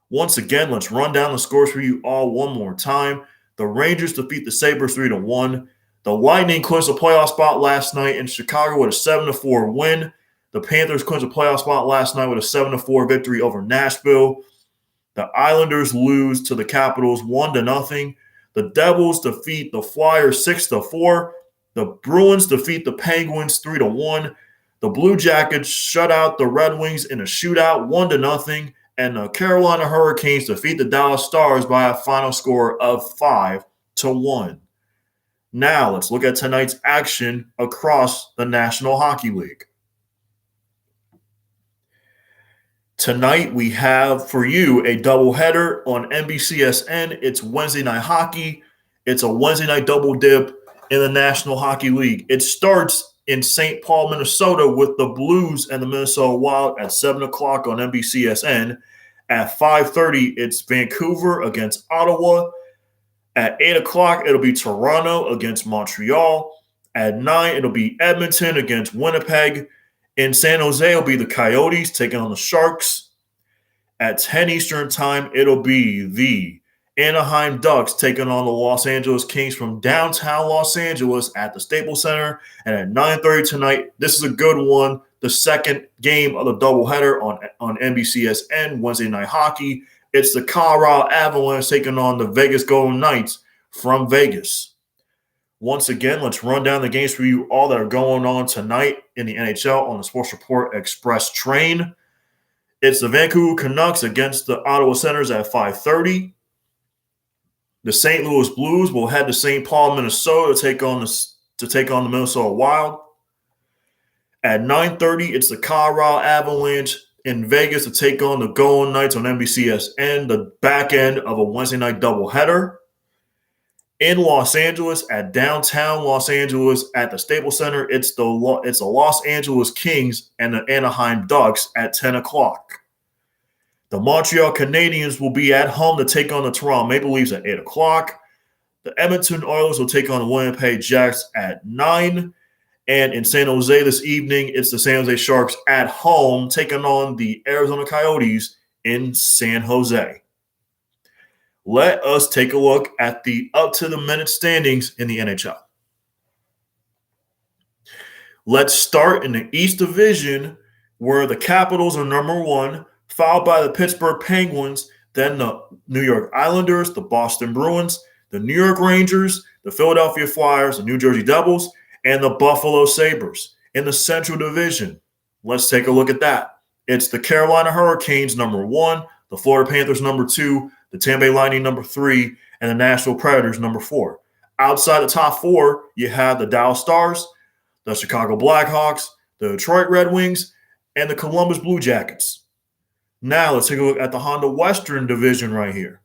Once again, let's run down the scores for you all one more time. The Rangers defeat the Sabres 3-1. The Lightning clinched a playoff spot last night in Chicago with a 7-4 win. The Panthers clinched a playoff spot last night with a 7-4 victory over Nashville. The Islanders lose to the Capitals 1-0. The Devils defeat the Flyers 6-4. The Bruins defeat the Penguins 3-1. The Blue Jackets shut out the Red Wings in a shootout 1-0. And the Carolina Hurricanes defeat the Dallas Stars by a final score of 5-1. Now let's look at tonight's action across the National Hockey League. Tonight we have for you a doubleheader on NBCSN. It's Wednesday Night Hockey. It's a Wednesday night double dip in the National Hockey League. It starts in St. Paul, Minnesota with the Blues and the Minnesota Wild at 7 o'clock on NBCSN. At 5:30, it's Vancouver against Ottawa. At 8 o'clock, it'll be Toronto against Montreal. At 9, it'll be Edmonton against Winnipeg. In San Jose, it'll be the Coyotes taking on the Sharks. At 10 Eastern time, it'll be the Anaheim Ducks taking on the Los Angeles Kings from downtown Los Angeles at the Staples Center. And at 9:30 tonight, this is a good one, the second game of the doubleheader on NBCSN, Wednesday Night Hockey. It's the Colorado Avalanche taking on the Vegas Golden Knights from Vegas. Once again, let's run down the games for you all that are going on tonight in the NHL on the Sports Report Express train. It's the Vancouver Canucks against the Ottawa Senators at 5:30. The St. Louis Blues will head to St. Paul, Minnesota to take on the Minnesota Wild. At 9:30, it's the Colorado Avalanche in Vegas to take on the Golden Knights on NBCSN, the back end of a Wednesday night doubleheader. In Los Angeles, at downtown Los Angeles at the Staples Center, it's the Los Angeles Kings and the Anaheim Ducks at 10 o'clock. The Montreal Canadiens will be at home to take on the Toronto Maple Leafs at 8 o'clock. The Edmonton Oilers will take on the Winnipeg Jets at 9. And in San Jose this evening, it's the San Jose Sharks at home taking on the Arizona Coyotes in San Jose. Let us take a look at the up-to-the-minute standings in the NHL. Let's start in the East Division, where the Capitals are number 1, followed by the Pittsburgh Penguins, then the New York Islanders, the Boston Bruins, the New York Rangers, the Philadelphia Flyers, the New Jersey Devils, and the Buffalo Sabres. In the Central Division, let's take a look at that. It's the Carolina Hurricanes, number 1, the Florida Panthers, number 2, the Tampa Bay Lightning, number 3, and the Nashville Predators, number 4. Outside the top 4, you have the Dallas Stars, the Chicago Blackhawks, the Detroit Red Wings, and the Columbus Blue Jackets. Now let's take a look at the Honda Western Division right here.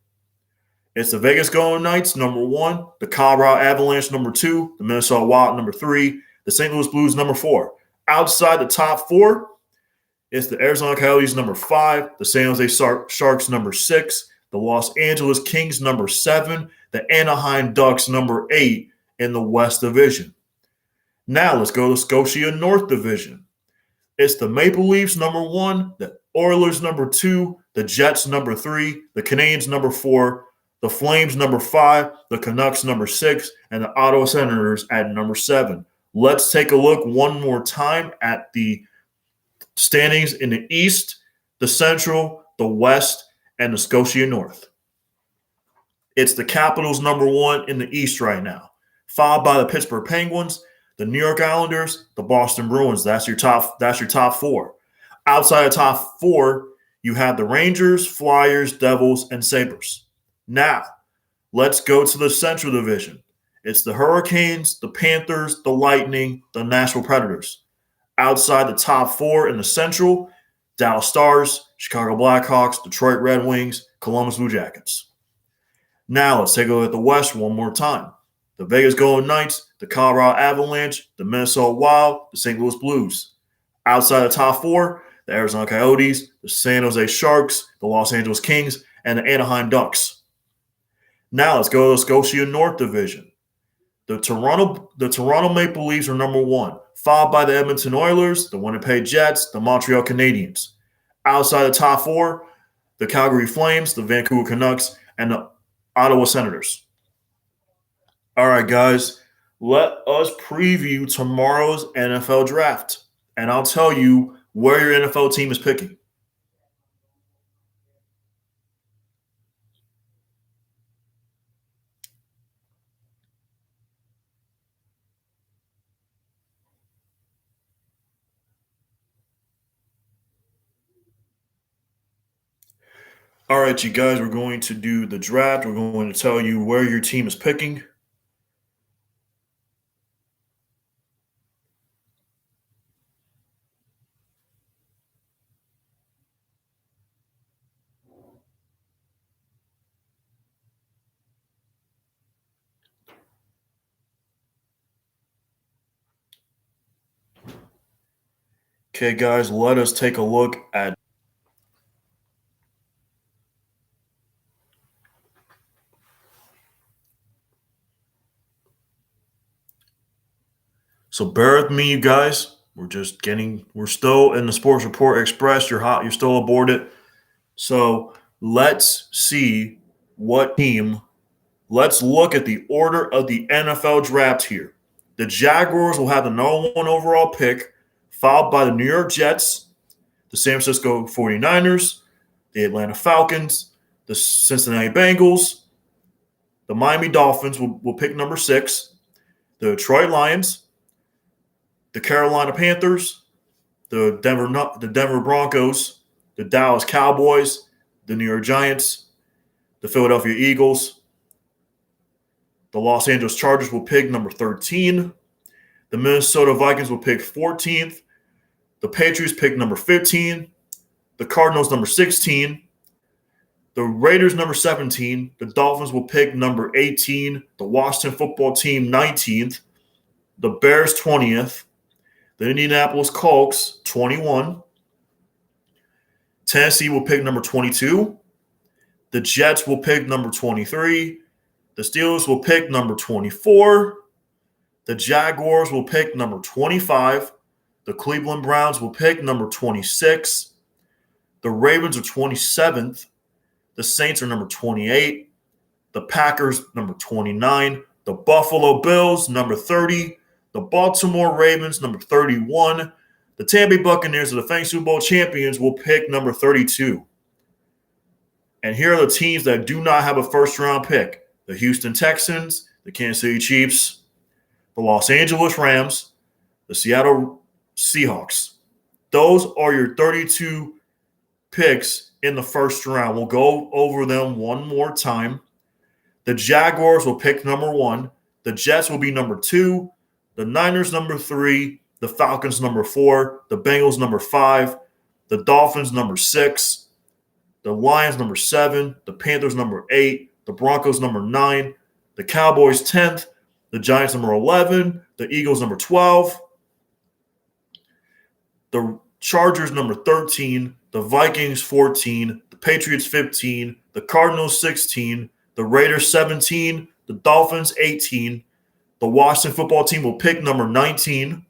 It's the Vegas Golden Knights, number 1, the Colorado Avalanche, number 2, the Minnesota Wild, number 3, the St. Louis Blues, number 4. Outside the top 4, it's the Arizona Coyotes, number 5, the San Jose Sharks, number 6, the Los Angeles Kings, number 7, the Anaheim Ducks, number 8 in the West Division. Now let's go to Scotia North Division. It's the Maple Leafs, number 1, the Oilers, number 2, the Jets, number 3, the Canadiens, number 4, the Flames, number 5, the Canucks, number 6, and the Ottawa Senators at number 7. Let's take a look one more time at the standings in the East, the Central, the West, and the Scotia North. It's the Capitals, number 1 in the East right now, followed by the Pittsburgh Penguins, the New York Islanders, the Boston Bruins. That's your top 4. Outside the top 4, you have the Rangers, Flyers, Devils, and Sabres. Now, let's go to the Central Division. It's the Hurricanes, the Panthers, the Lightning, the Nashville Predators. Outside the top 4 in the Central, Dallas Stars, Chicago Blackhawks, Detroit Red Wings, Columbus Blue Jackets. Now, let's take a look at the West one more time. The Vegas Golden Knights, the Colorado Avalanche, the Minnesota Wild, the St. Louis Blues. Outside the top 4, the Arizona Coyotes, the San Jose Sharks, the Los Angeles Kings, and the Anaheim Ducks. Now let's go to the Scotia North Division. The Toronto Maple Leafs are number 1, followed by the Edmonton Oilers, the Winnipeg Jets, the Montreal Canadiens. Outside the top 4, the Calgary Flames, the Vancouver Canucks, and the Ottawa Senators. All right, guys, let us preview tomorrow's NFL draft, and I'll tell you where your NFL team is picking. All right, you guys, we're going to do the draft. We're going to tell you where your team is picking. Okay, guys, let us take a look at. So bear with me, you guys. We're still in the Sports Report Express. You're hot. You're still aboard it. So let's see what team. Let's look at the order of the NFL draft here. The Jaguars will have the number one overall pick, followed by the New York Jets, the San Francisco 49ers, the Atlanta Falcons, the Cincinnati Bengals, the Miami Dolphins will pick number 6, the Detroit Lions, the Carolina Panthers, the Denver Broncos, the Dallas Cowboys, the New York Giants, the Philadelphia Eagles, the Los Angeles Chargers will pick number 13, the Minnesota Vikings will pick 14th, the Patriots pick number 15, the Cardinals number 16, the Raiders number 17, the Dolphins will pick number 18, the Washington football team 19th, the Bears 20th, the Indianapolis Colts 21, Tennessee will pick number 22, the Jets will pick number 23, the Steelers will pick number 24, the Jaguars will pick number 25, the Cleveland Browns will pick number 26, the Ravens are 27th, the Saints are number 28, the Packers number 29, the Buffalo Bills number 30, the Baltimore Ravens number 31, the Tampa Bay Buccaneers, the defending Super Bowl champions, will pick number 32. And here are the teams that do not have a first-round pick: the Houston Texans, the Kansas City Chiefs, the Los Angeles Rams, the Seattle Seahawks. Those are your 32 picks in the first round. We'll go over them one more time. The Jaguars will pick number 1. The Jets will be number 2. The Niners number 3. The Falcons number 4. The Bengals number 5. The Dolphins number 6. The Lions number 7. The Panthers number 8. The Broncos number 9. The Cowboys 10th. The Giants number 11. The Eagles number 12. The Chargers number 13. The Vikings 14. The Patriots 15. The Cardinals 16. The Raiders 17. The Dolphins 18. The Washington football team will pick number 19.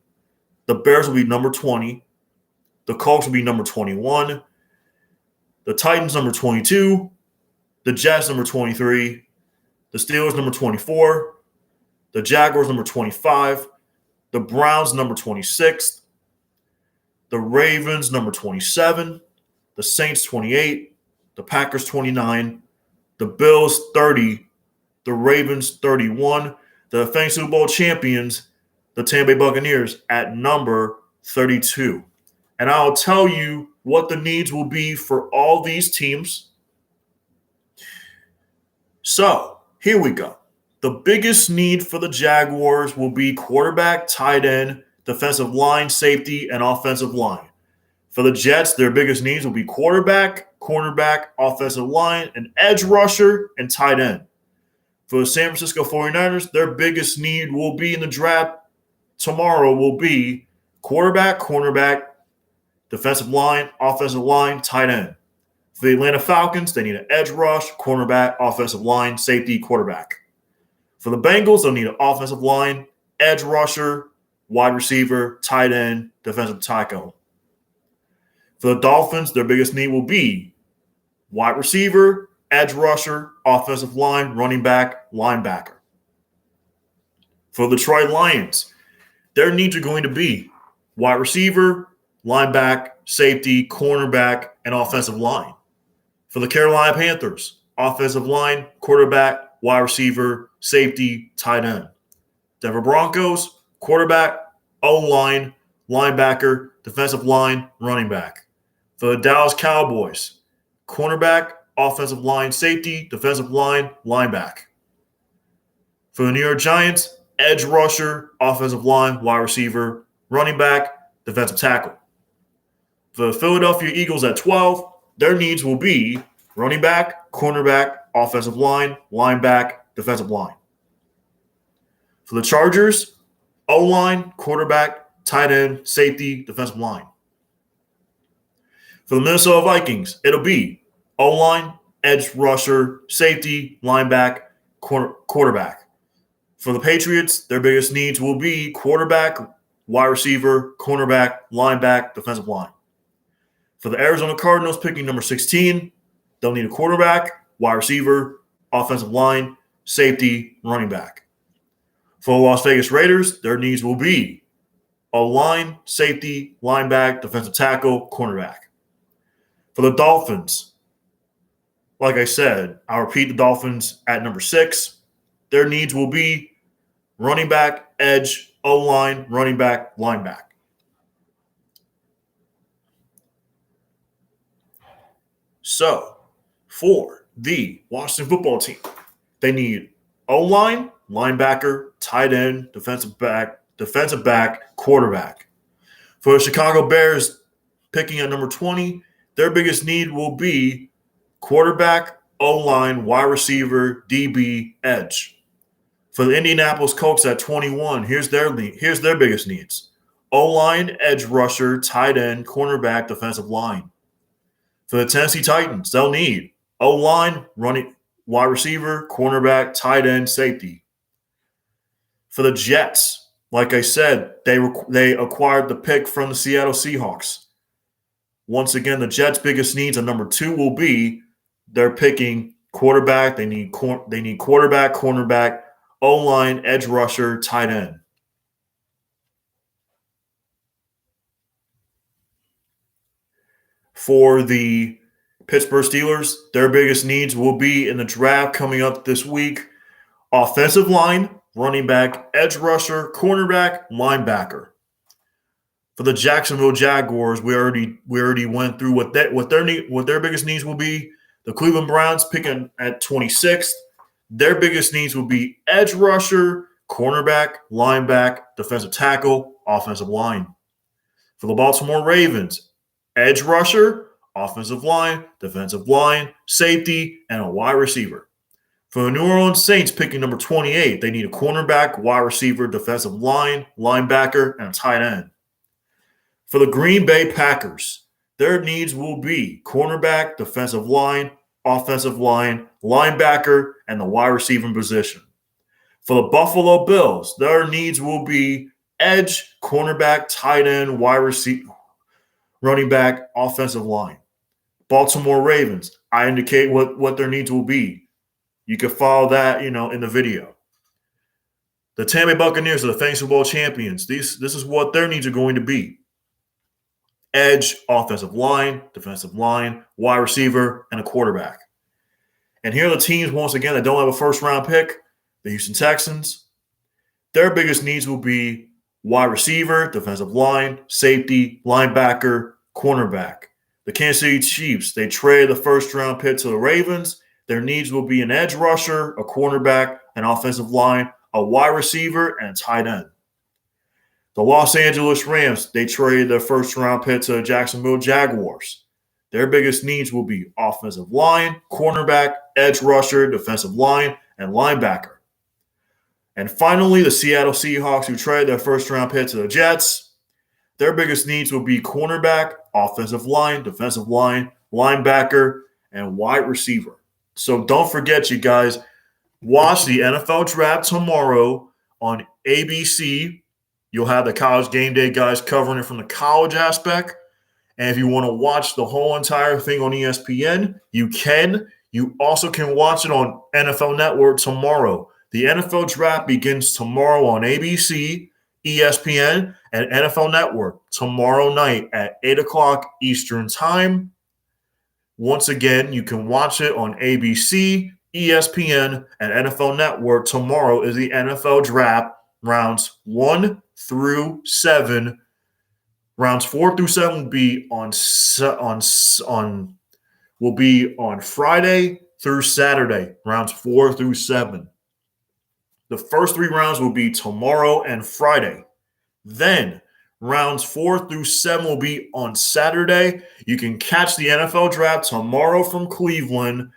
The Bears will be number 20. The Colts will be number 21. The Titans number 22. The Jets number 23. The Steelers number 24. The Jaguars number 25. The Browns number 26. The Ravens number 27. The Saints 28. The Packers 29. The Bills 30. The Ravens 31. The defending Super Bowl champions, the Tampa Bay Buccaneers, at number 32. And I'll tell you what the needs will be for all these teams. So here we go. The biggest need for the Jaguars will be quarterback, tight end, defensive line, safety, and offensive line. For the Jets, their biggest needs will be quarterback, cornerback, offensive line, an edge rusher, and tight end. For the San Francisco 49ers, their biggest need will be in the draft tomorrow will be quarterback, cornerback, defensive line, offensive line, tight end. For the Atlanta Falcons, they need an edge rush, cornerback, offensive line, safety, quarterback. For the Bengals, they'll need an offensive line, edge rusher, wide receiver, tight end, defensive tackle. For the Dolphins, their biggest need will be wide receiver, edge rusher, offensive line, running back, linebacker. For the Detroit Lions, their needs are going to be wide receiver, linebacker, safety, cornerback, and offensive line. For the Carolina Panthers, offensive line, quarterback, wide receiver, safety, tight end. Denver Broncos, quarterback, O-line, linebacker, defensive line, running back. For the Dallas Cowboys, cornerback, offensive line, safety, defensive line, linebacker. For the New York Giants, edge rusher, offensive line, wide receiver, running back, defensive tackle. For the Philadelphia Eagles at 12, their needs will be running back, cornerback, offensive line, linebacker, defensive line. For the Chargers, O-line, quarterback, tight end, safety, defensive line. For the Minnesota Vikings, it'll be O-line, edge rusher, safety, linebacker, quarterback. For the Patriots, their biggest needs will be quarterback, wide receiver, cornerback, linebacker, defensive line. For the Arizona Cardinals, picking number 16, they'll need a quarterback, wide receiver, offensive line, safety, running back. For the Las Vegas Raiders, their needs will be a line, safety, linebacker, defensive tackle, cornerback. For the Dolphins, like I said, I'll repeat the Dolphins at number 6. Their needs will be running back, edge, O-line, running back, linebacker. So, for the Washington football team, they need O-line, linebacker, tight end, defensive back, quarterback. For the Chicago Bears, picking at number 20, their biggest need will be quarterback, O-line, wide receiver, DB, edge. For the Indianapolis Colts at 21, here's their biggest needs. O-line, edge rusher, tight end, cornerback, defensive line. For the Tennessee Titans, they'll need O-line, running, wide receiver, cornerback, tight end, safety. For the Jets, like I said, they acquired the pick from the Seattle Seahawks. Once again, the Jets' biggest needs at number 2 will be they're picking quarterback. They need quarterback, cornerback, O-line, edge rusher, tight end. For the Pittsburgh Steelers, their biggest needs will be in the draft coming up this week: offensive line, running back, edge rusher, cornerback, linebacker. For the Jacksonville Jaguars, we already went through what their biggest needs will be. The Cleveland Browns, picking at 26th, their biggest needs will be edge rusher, cornerback, linebacker, defensive tackle, offensive line. For the Baltimore Ravens, edge rusher, offensive line, defensive line, safety, and a wide receiver. For the New Orleans Saints, picking number 28, they need a cornerback, wide receiver, defensive line, linebacker, and a tight end. For the Green Bay Packers, their needs will be cornerback, defensive line, offensive line, linebacker, and the wide receiving position. For the Buffalo Bills, their needs will be edge, cornerback, tight end, wide receiver, running back, offensive line. Baltimore Ravens, I indicate what their needs will be. You can follow that, in the video. The Tampa Bay Buccaneers are the defending Super Bowl champions. This is what their needs are going to be: edge, offensive line, defensive line, wide receiver, and a quarterback. And here are the teams, once again, that don't have a first-round pick. The Houston Texans. Their biggest needs will be wide receiver, defensive line, safety, linebacker, cornerback. The Kansas City Chiefs, they traded the first-round pick to the Ravens. Their needs will be an edge rusher, a cornerback, an offensive line, a wide receiver, and a tight end. The Los Angeles Rams, they traded their first-round pick to the Jacksonville Jaguars. Their biggest needs will be offensive line, cornerback, edge rusher, defensive line, and linebacker. And finally, the Seattle Seahawks, who traded their first-round pick to the Jets. Their biggest needs will be cornerback, offensive line, defensive line, linebacker, and wide receiver. So don't forget, you guys, watch the NFL Draft tomorrow on ABC. You'll have the College Game Day guys covering it from the college aspect. And if you want to watch the whole entire thing on ESPN, you can. You also can watch it on NFL Network tomorrow. The NFL Draft begins tomorrow on ABC, ESPN, and NFL Network tomorrow night at 8 o'clock Eastern Time. Once again, you can watch it on ABC, ESPN, and NFL Network. Tomorrow is the NFL Draft, rounds 1 through 7. Rounds 4 through 7 will be on will be on Friday through Saturday, rounds 4 through 7. The first 3 rounds will be tomorrow and Friday. Then rounds 4 through 7 will be on Saturday. You can catch the NFL draft tomorrow from Cleveland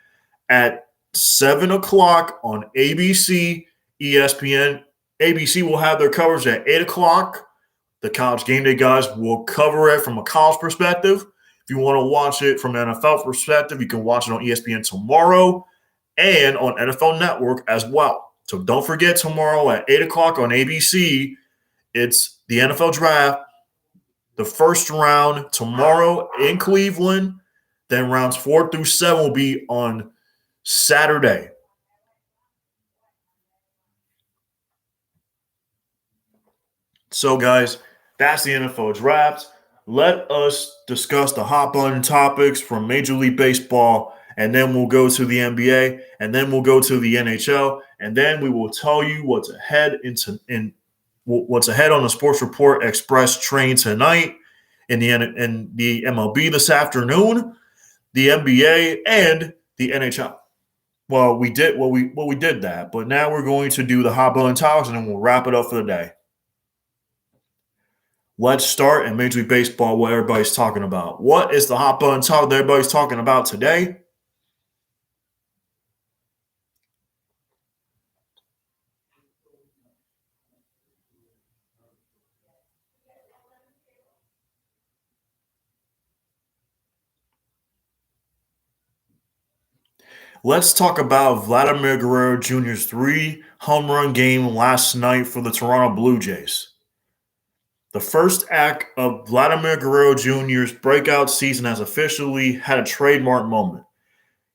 at 7 o'clock on ABC, ESPN. ABC will have their coverage at 8 o'clock. The College Game Day guys will cover it from a college perspective. If you want to watch it from an NFL perspective, you can watch it on ESPN tomorrow and on NFL Network as well. So don't forget tomorrow at 8 o'clock on ABC, it's the NFL Draft, the first round tomorrow in Cleveland. Then rounds 4 through 7 will be on Saturday. So, guys, that's the NFL Draft. Let us discuss the hot button topics from Major League Baseball, and then we'll go to the NBA, and then we'll go to the NHL, and then we will tell you what's ahead what's ahead on the Sports Report Express train tonight in the MLB this afternoon, the NBA, and the NHL. Well, we did that, but now we're going to do the hot button topics, and then we'll wrap it up for the day. Let's start in Major League Baseball, what everybody's talking about. What is the hot button topic that everybody's talking about today? Let's talk about Vladimir Guerrero Jr.'s 3-home run game last night for the Toronto Blue Jays. The first act of Vladimir Guerrero Jr.'s breakout season has officially had a trademark moment.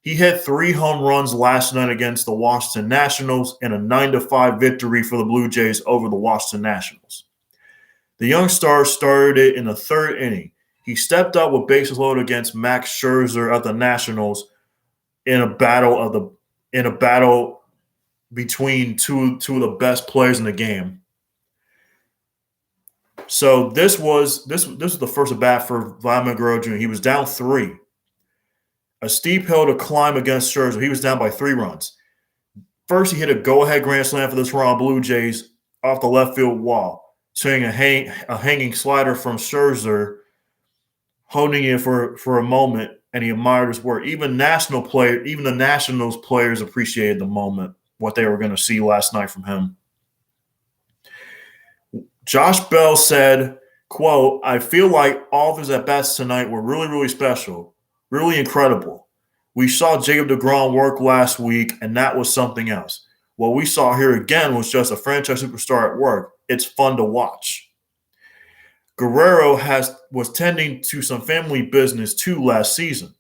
He hit 3 home runs last night against the Washington Nationals in a 9-5 victory for the Blue Jays over the Washington Nationals. The young star started it in the 3rd inning. He stepped up with bases loaded against Max Scherzer of the Nationals in a battle between two of the best players in the game. So this was the first at bat for Vladimir Guerrero Jr. He was down 3. A steep hill to climb against Scherzer. He was down by 3 runs. First, he hit a go-ahead grand slam for the Toronto Blue Jays off the left field wall, swinging a hanging slider from Scherzer, holding it for a moment, and he admired his work. Even the Nationals players appreciated the moment, what they were going to see last night from him. Josh Bell said, quote, "I feel like all of his at-bats tonight were really, really special, really incredible. We saw Jacob deGrom work last week, and that was something else. What we saw here again was just a franchise superstar at work. It's fun to watch." Guerrero was tending to some family business too last season.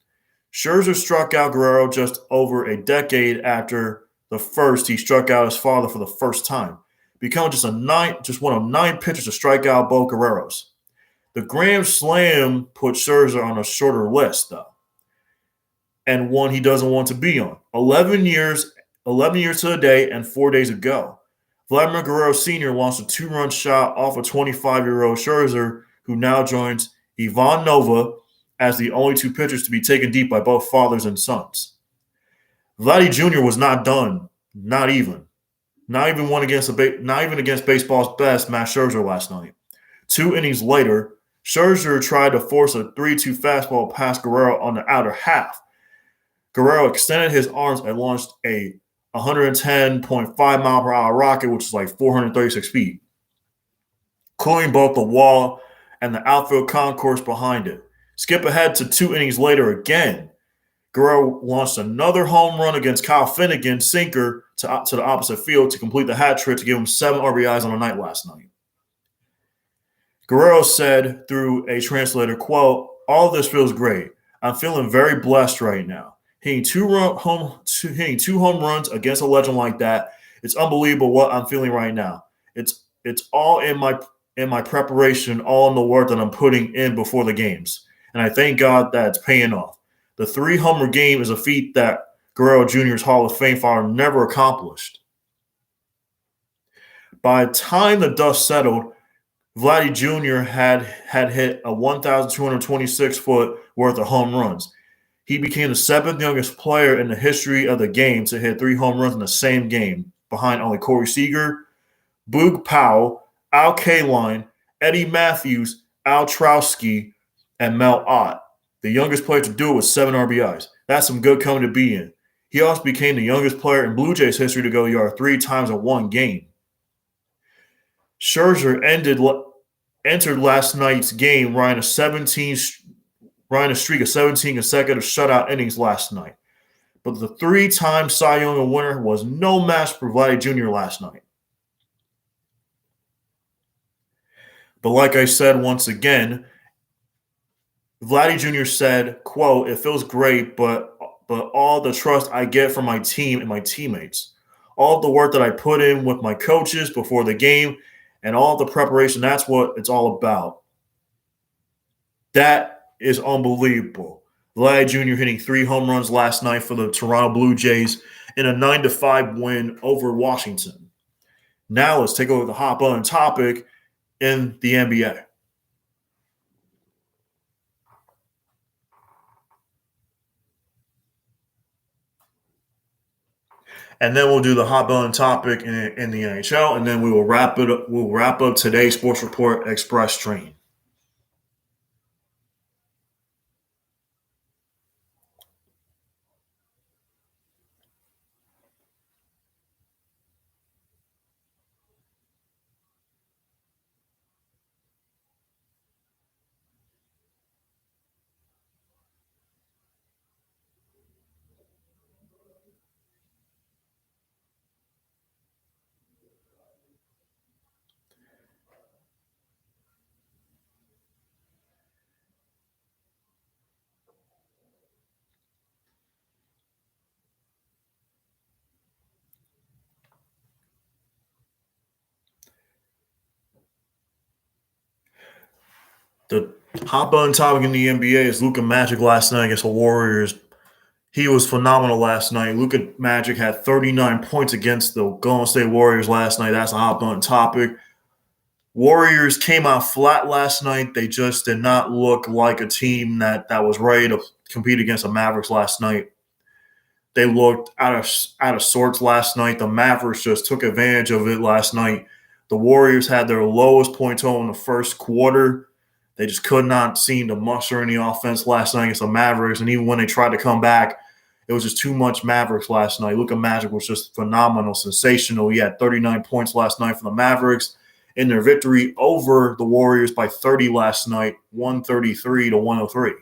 Scherzer struck out Guerrero just over a decade after the first he struck out his father for the first time, becoming just one of 9 pitchers to strike out both Guerreros. The Grand Slam put Scherzer on a shorter list, though, and one he doesn't want to be on. 11 years to the day and 4 days ago, Vladimir Guerrero Sr. launched a 2-run shot off a 25-year-old Scherzer, who now joins Ivan Nova as the only 2 pitchers to be taken deep by both fathers and sons. Vladdy Jr. was not done, not even against baseball's best, Max Scherzer, last night. 2 innings later, Scherzer tried to force a 3-2 fastball past Guerrero on the outer half. Guerrero extended his arms and launched a 110.5 mile per hour rocket, which is like 436 feet, cooling both the wall and the outfield concourse behind it. Skip ahead to 2 innings later again. Guerrero launched another home run against Kyle Finnegan's sinker to the opposite field to complete the hat trick to give him 7 RBIs on the night last night. Guerrero said through a translator, quote, "All of this feels great. I'm feeling very blessed right now. Hitting two home runs against a legend like that, it's unbelievable what I'm feeling right now. It's all in my preparation, all in the work that I'm putting in before the games. And I thank God that it's paying off. The 3-homer game is a feat that Guerrero Jr.'s Hall of Fame father never accomplished." By the time the dust settled, Vladdy Jr. had hit a 1,226 foot worth of home runs. He became the seventh youngest player in the history of the game to hit 3 home runs in the same game, behind only Corey Seager, Boog Powell, Al Kaline, Eddie Matthews, Al Trowski, and Mel Ott. The youngest player to do it with 7 RBIs. That's some good coming to be in. He also became the youngest player in Blue Jays history to go yard 3 times in one game. Scherzer entered last night's game riding a streak of 17 consecutive shutout innings last night. But the 3-time Cy Young winner was no match for Vladdy Jr. last night. But like I said once again, Vladdy Jr. said, quote, "It feels great, but all the trust I get from my team and my teammates, all the work that I put in with my coaches before the game, and all the preparation, that's what it's all about." That is unbelievable. Vladdy Jr. hitting 3 home runs last night for the Toronto Blue Jays in a 9-5 win over Washington. Now let's take a look at the hot button topic in the NBA. And then we'll do the hot button topic in the NHL, and then we will wrap it up. We'll wrap up today's Sports Report Express train. The hot button topic in the NBA is Luka Magic last night against the Warriors. He was phenomenal last night. Luka Magic had 39 points against the Golden State Warriors last night. That's a hot button topic. Warriors came out flat last night. They just did not look like a team that was ready to compete against the Mavericks last night. They looked out of sorts last night. The Mavericks just took advantage of it last night. The Warriors had their lowest point total in the first quarter. They just could not seem to muster any offense last night against the Mavericks. And even when they tried to come back, it was just too much Mavericks last night. Luka Magic was just phenomenal, sensational. He had 39 points last night for the Mavericks in their victory over the Warriors by 30 last night, 133-103.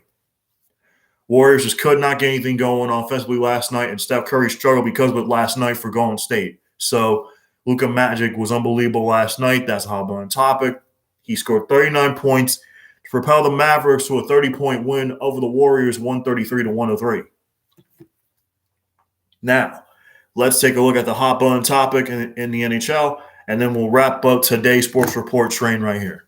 Warriors just could not get anything going offensively last night, and Steph Curry struggled because of it last night for Golden State. So Luka Magic was unbelievable last night. That's a hot button topic. He scored 39 points to propel the Mavericks to a 30-point win over the Warriors, 133-103. Now, let's take a look at the hot button topic in the NHL, and then we'll wrap up today's Sports Report train right here.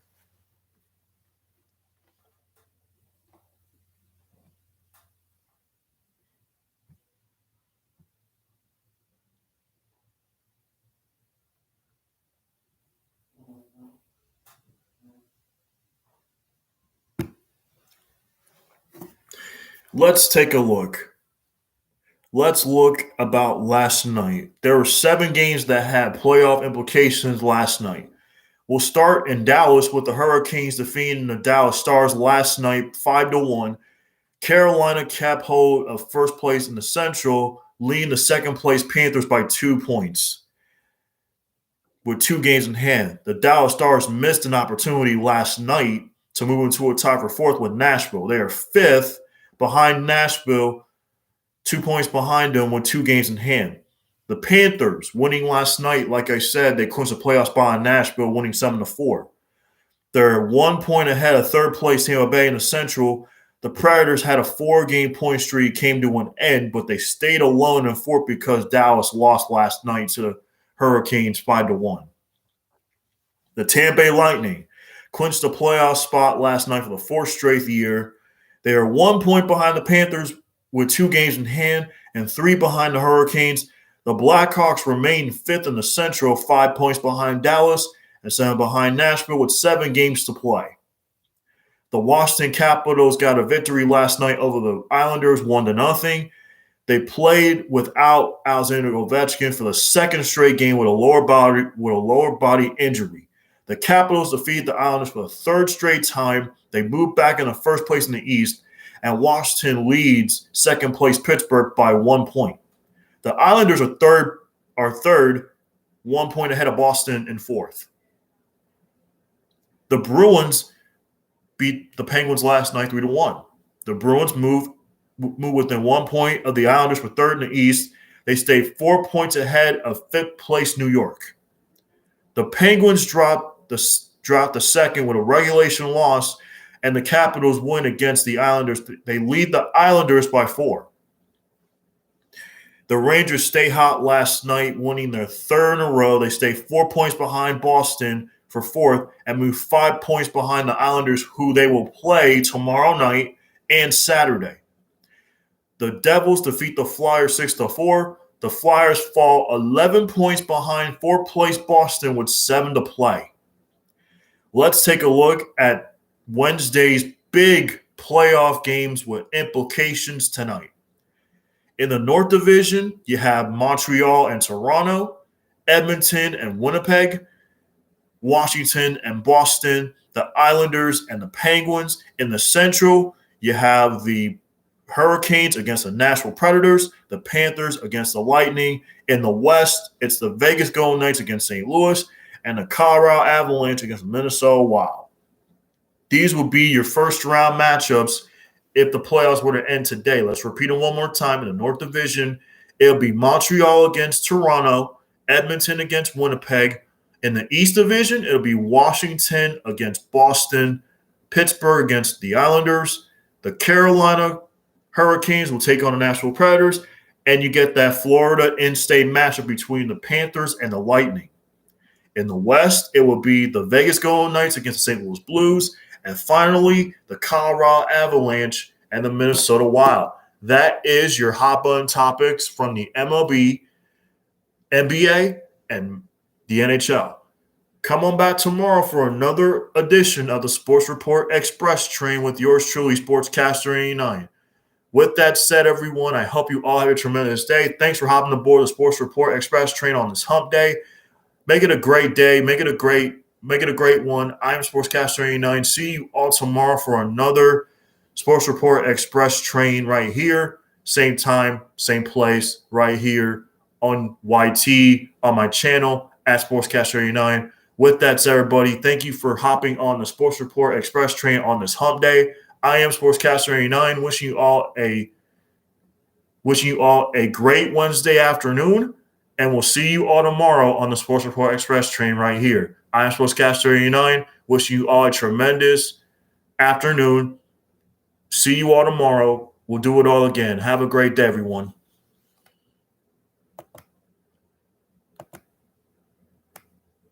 Let's take a look. Let's look about last night. There were 7 games that had playoff implications last night. We'll start in Dallas with the Hurricanes defeating the Dallas Stars last night 5-1. Carolina kept hold of first place in the Central, leading the second place Panthers by 2 points with 2 games in hand. The Dallas Stars missed an opportunity last night to move into a tie for 4th with Nashville. They are 5th behind Nashville, 2 points behind them with 2 games in hand. The Panthers winning last night, like I said, they clinched a playoff spot in Nashville, winning 7-4. They're 1 point ahead of third place Tampa Bay in the Central. The Predators had a 4-game point streak, came to an end, but they stayed alone in 4th because Dallas lost last night to the Hurricanes 5-1. The Tampa Bay Lightning clinched a playoff spot last night for the 4th straight year. They are 1 point behind the Panthers with 2 games in hand and 3 behind the Hurricanes. The Blackhawks remain 5th in the Central, 5 points behind Dallas and 7 behind Nashville with 7 games to play. The Washington Capitals got a victory last night over the Islanders, 1-0. They played without Alexander Ovechkin for the second straight game with a lower body injury. The Capitals defeated the Islanders for the third straight time. They moved back into first place in the East, and Washington leads second place Pittsburgh by 1 point. The Islanders are third, 1 point ahead of Boston in fourth. The Bruins beat the Penguins last night 3-1. The Bruins move within 1 point of the Islanders for third in the East. They stay 4 points ahead of fifth place New York. The Penguins dropped the second with a regulation loss, and the Capitals win against the Islanders. They lead the Islanders by 4. The Rangers stay hot last night, winning their third in a row. They stay 4 points behind Boston for fourth and move 5 points behind the Islanders, who they will play tomorrow night and Saturday. The Devils defeat the Flyers 6-4. The Flyers fall 11 points behind fourth place Boston with 7 to play. Let's take a look at Wednesday's big playoff games with implications tonight. In the North Division, you have Montreal and Toronto, Edmonton and Winnipeg, Washington and Boston, the Islanders and the Penguins. In the Central, you have the Hurricanes against the Nashville Predators, the Panthers against the Lightning. In the West, it's the Vegas Golden Knights against St. Louis and the Colorado Avalanche against the Minnesota Wild. These will be your first-round matchups if the playoffs were to end today. Let's repeat them one more time. In the North Division, it'll be Montreal against Toronto, Edmonton against Winnipeg. In the East Division, it'll be Washington against Boston, Pittsburgh against the Islanders. The Carolina Hurricanes will take on the Nashville Predators, and you get that Florida in-state matchup between the Panthers and the Lightning. In the West, it will be the Vegas Golden Knights against the St. Louis Blues, and finally, the Colorado Avalanche and the Minnesota Wild. That is your hot button topics from the MLB, NBA, and the NHL. Come on back tomorrow for another edition of the Sports Report Express Train with yours truly, Sportscaster 89. With that said, everyone, I hope you all have a tremendous day. Thanks for hopping aboard the Sports Report Express Train on this hump day. Make it a great day. Make it a great one. I am Sportscaster 89. See you all tomorrow for another Sports Report Express Train right here. Same time, same place, right here on YT, on my channel at Sportscaster 89. With that said, everybody, thank you for hopping on the Sports Report Express Train on this hump day. I am Sportscaster 89, wishing you all a great Wednesday afternoon, and we'll see you all tomorrow on the Sports Report Express Train right here. I am Sportscaster 89, wishing you all a tremendous afternoon. See you all tomorrow. We'll do it all again. Have a great day, everyone.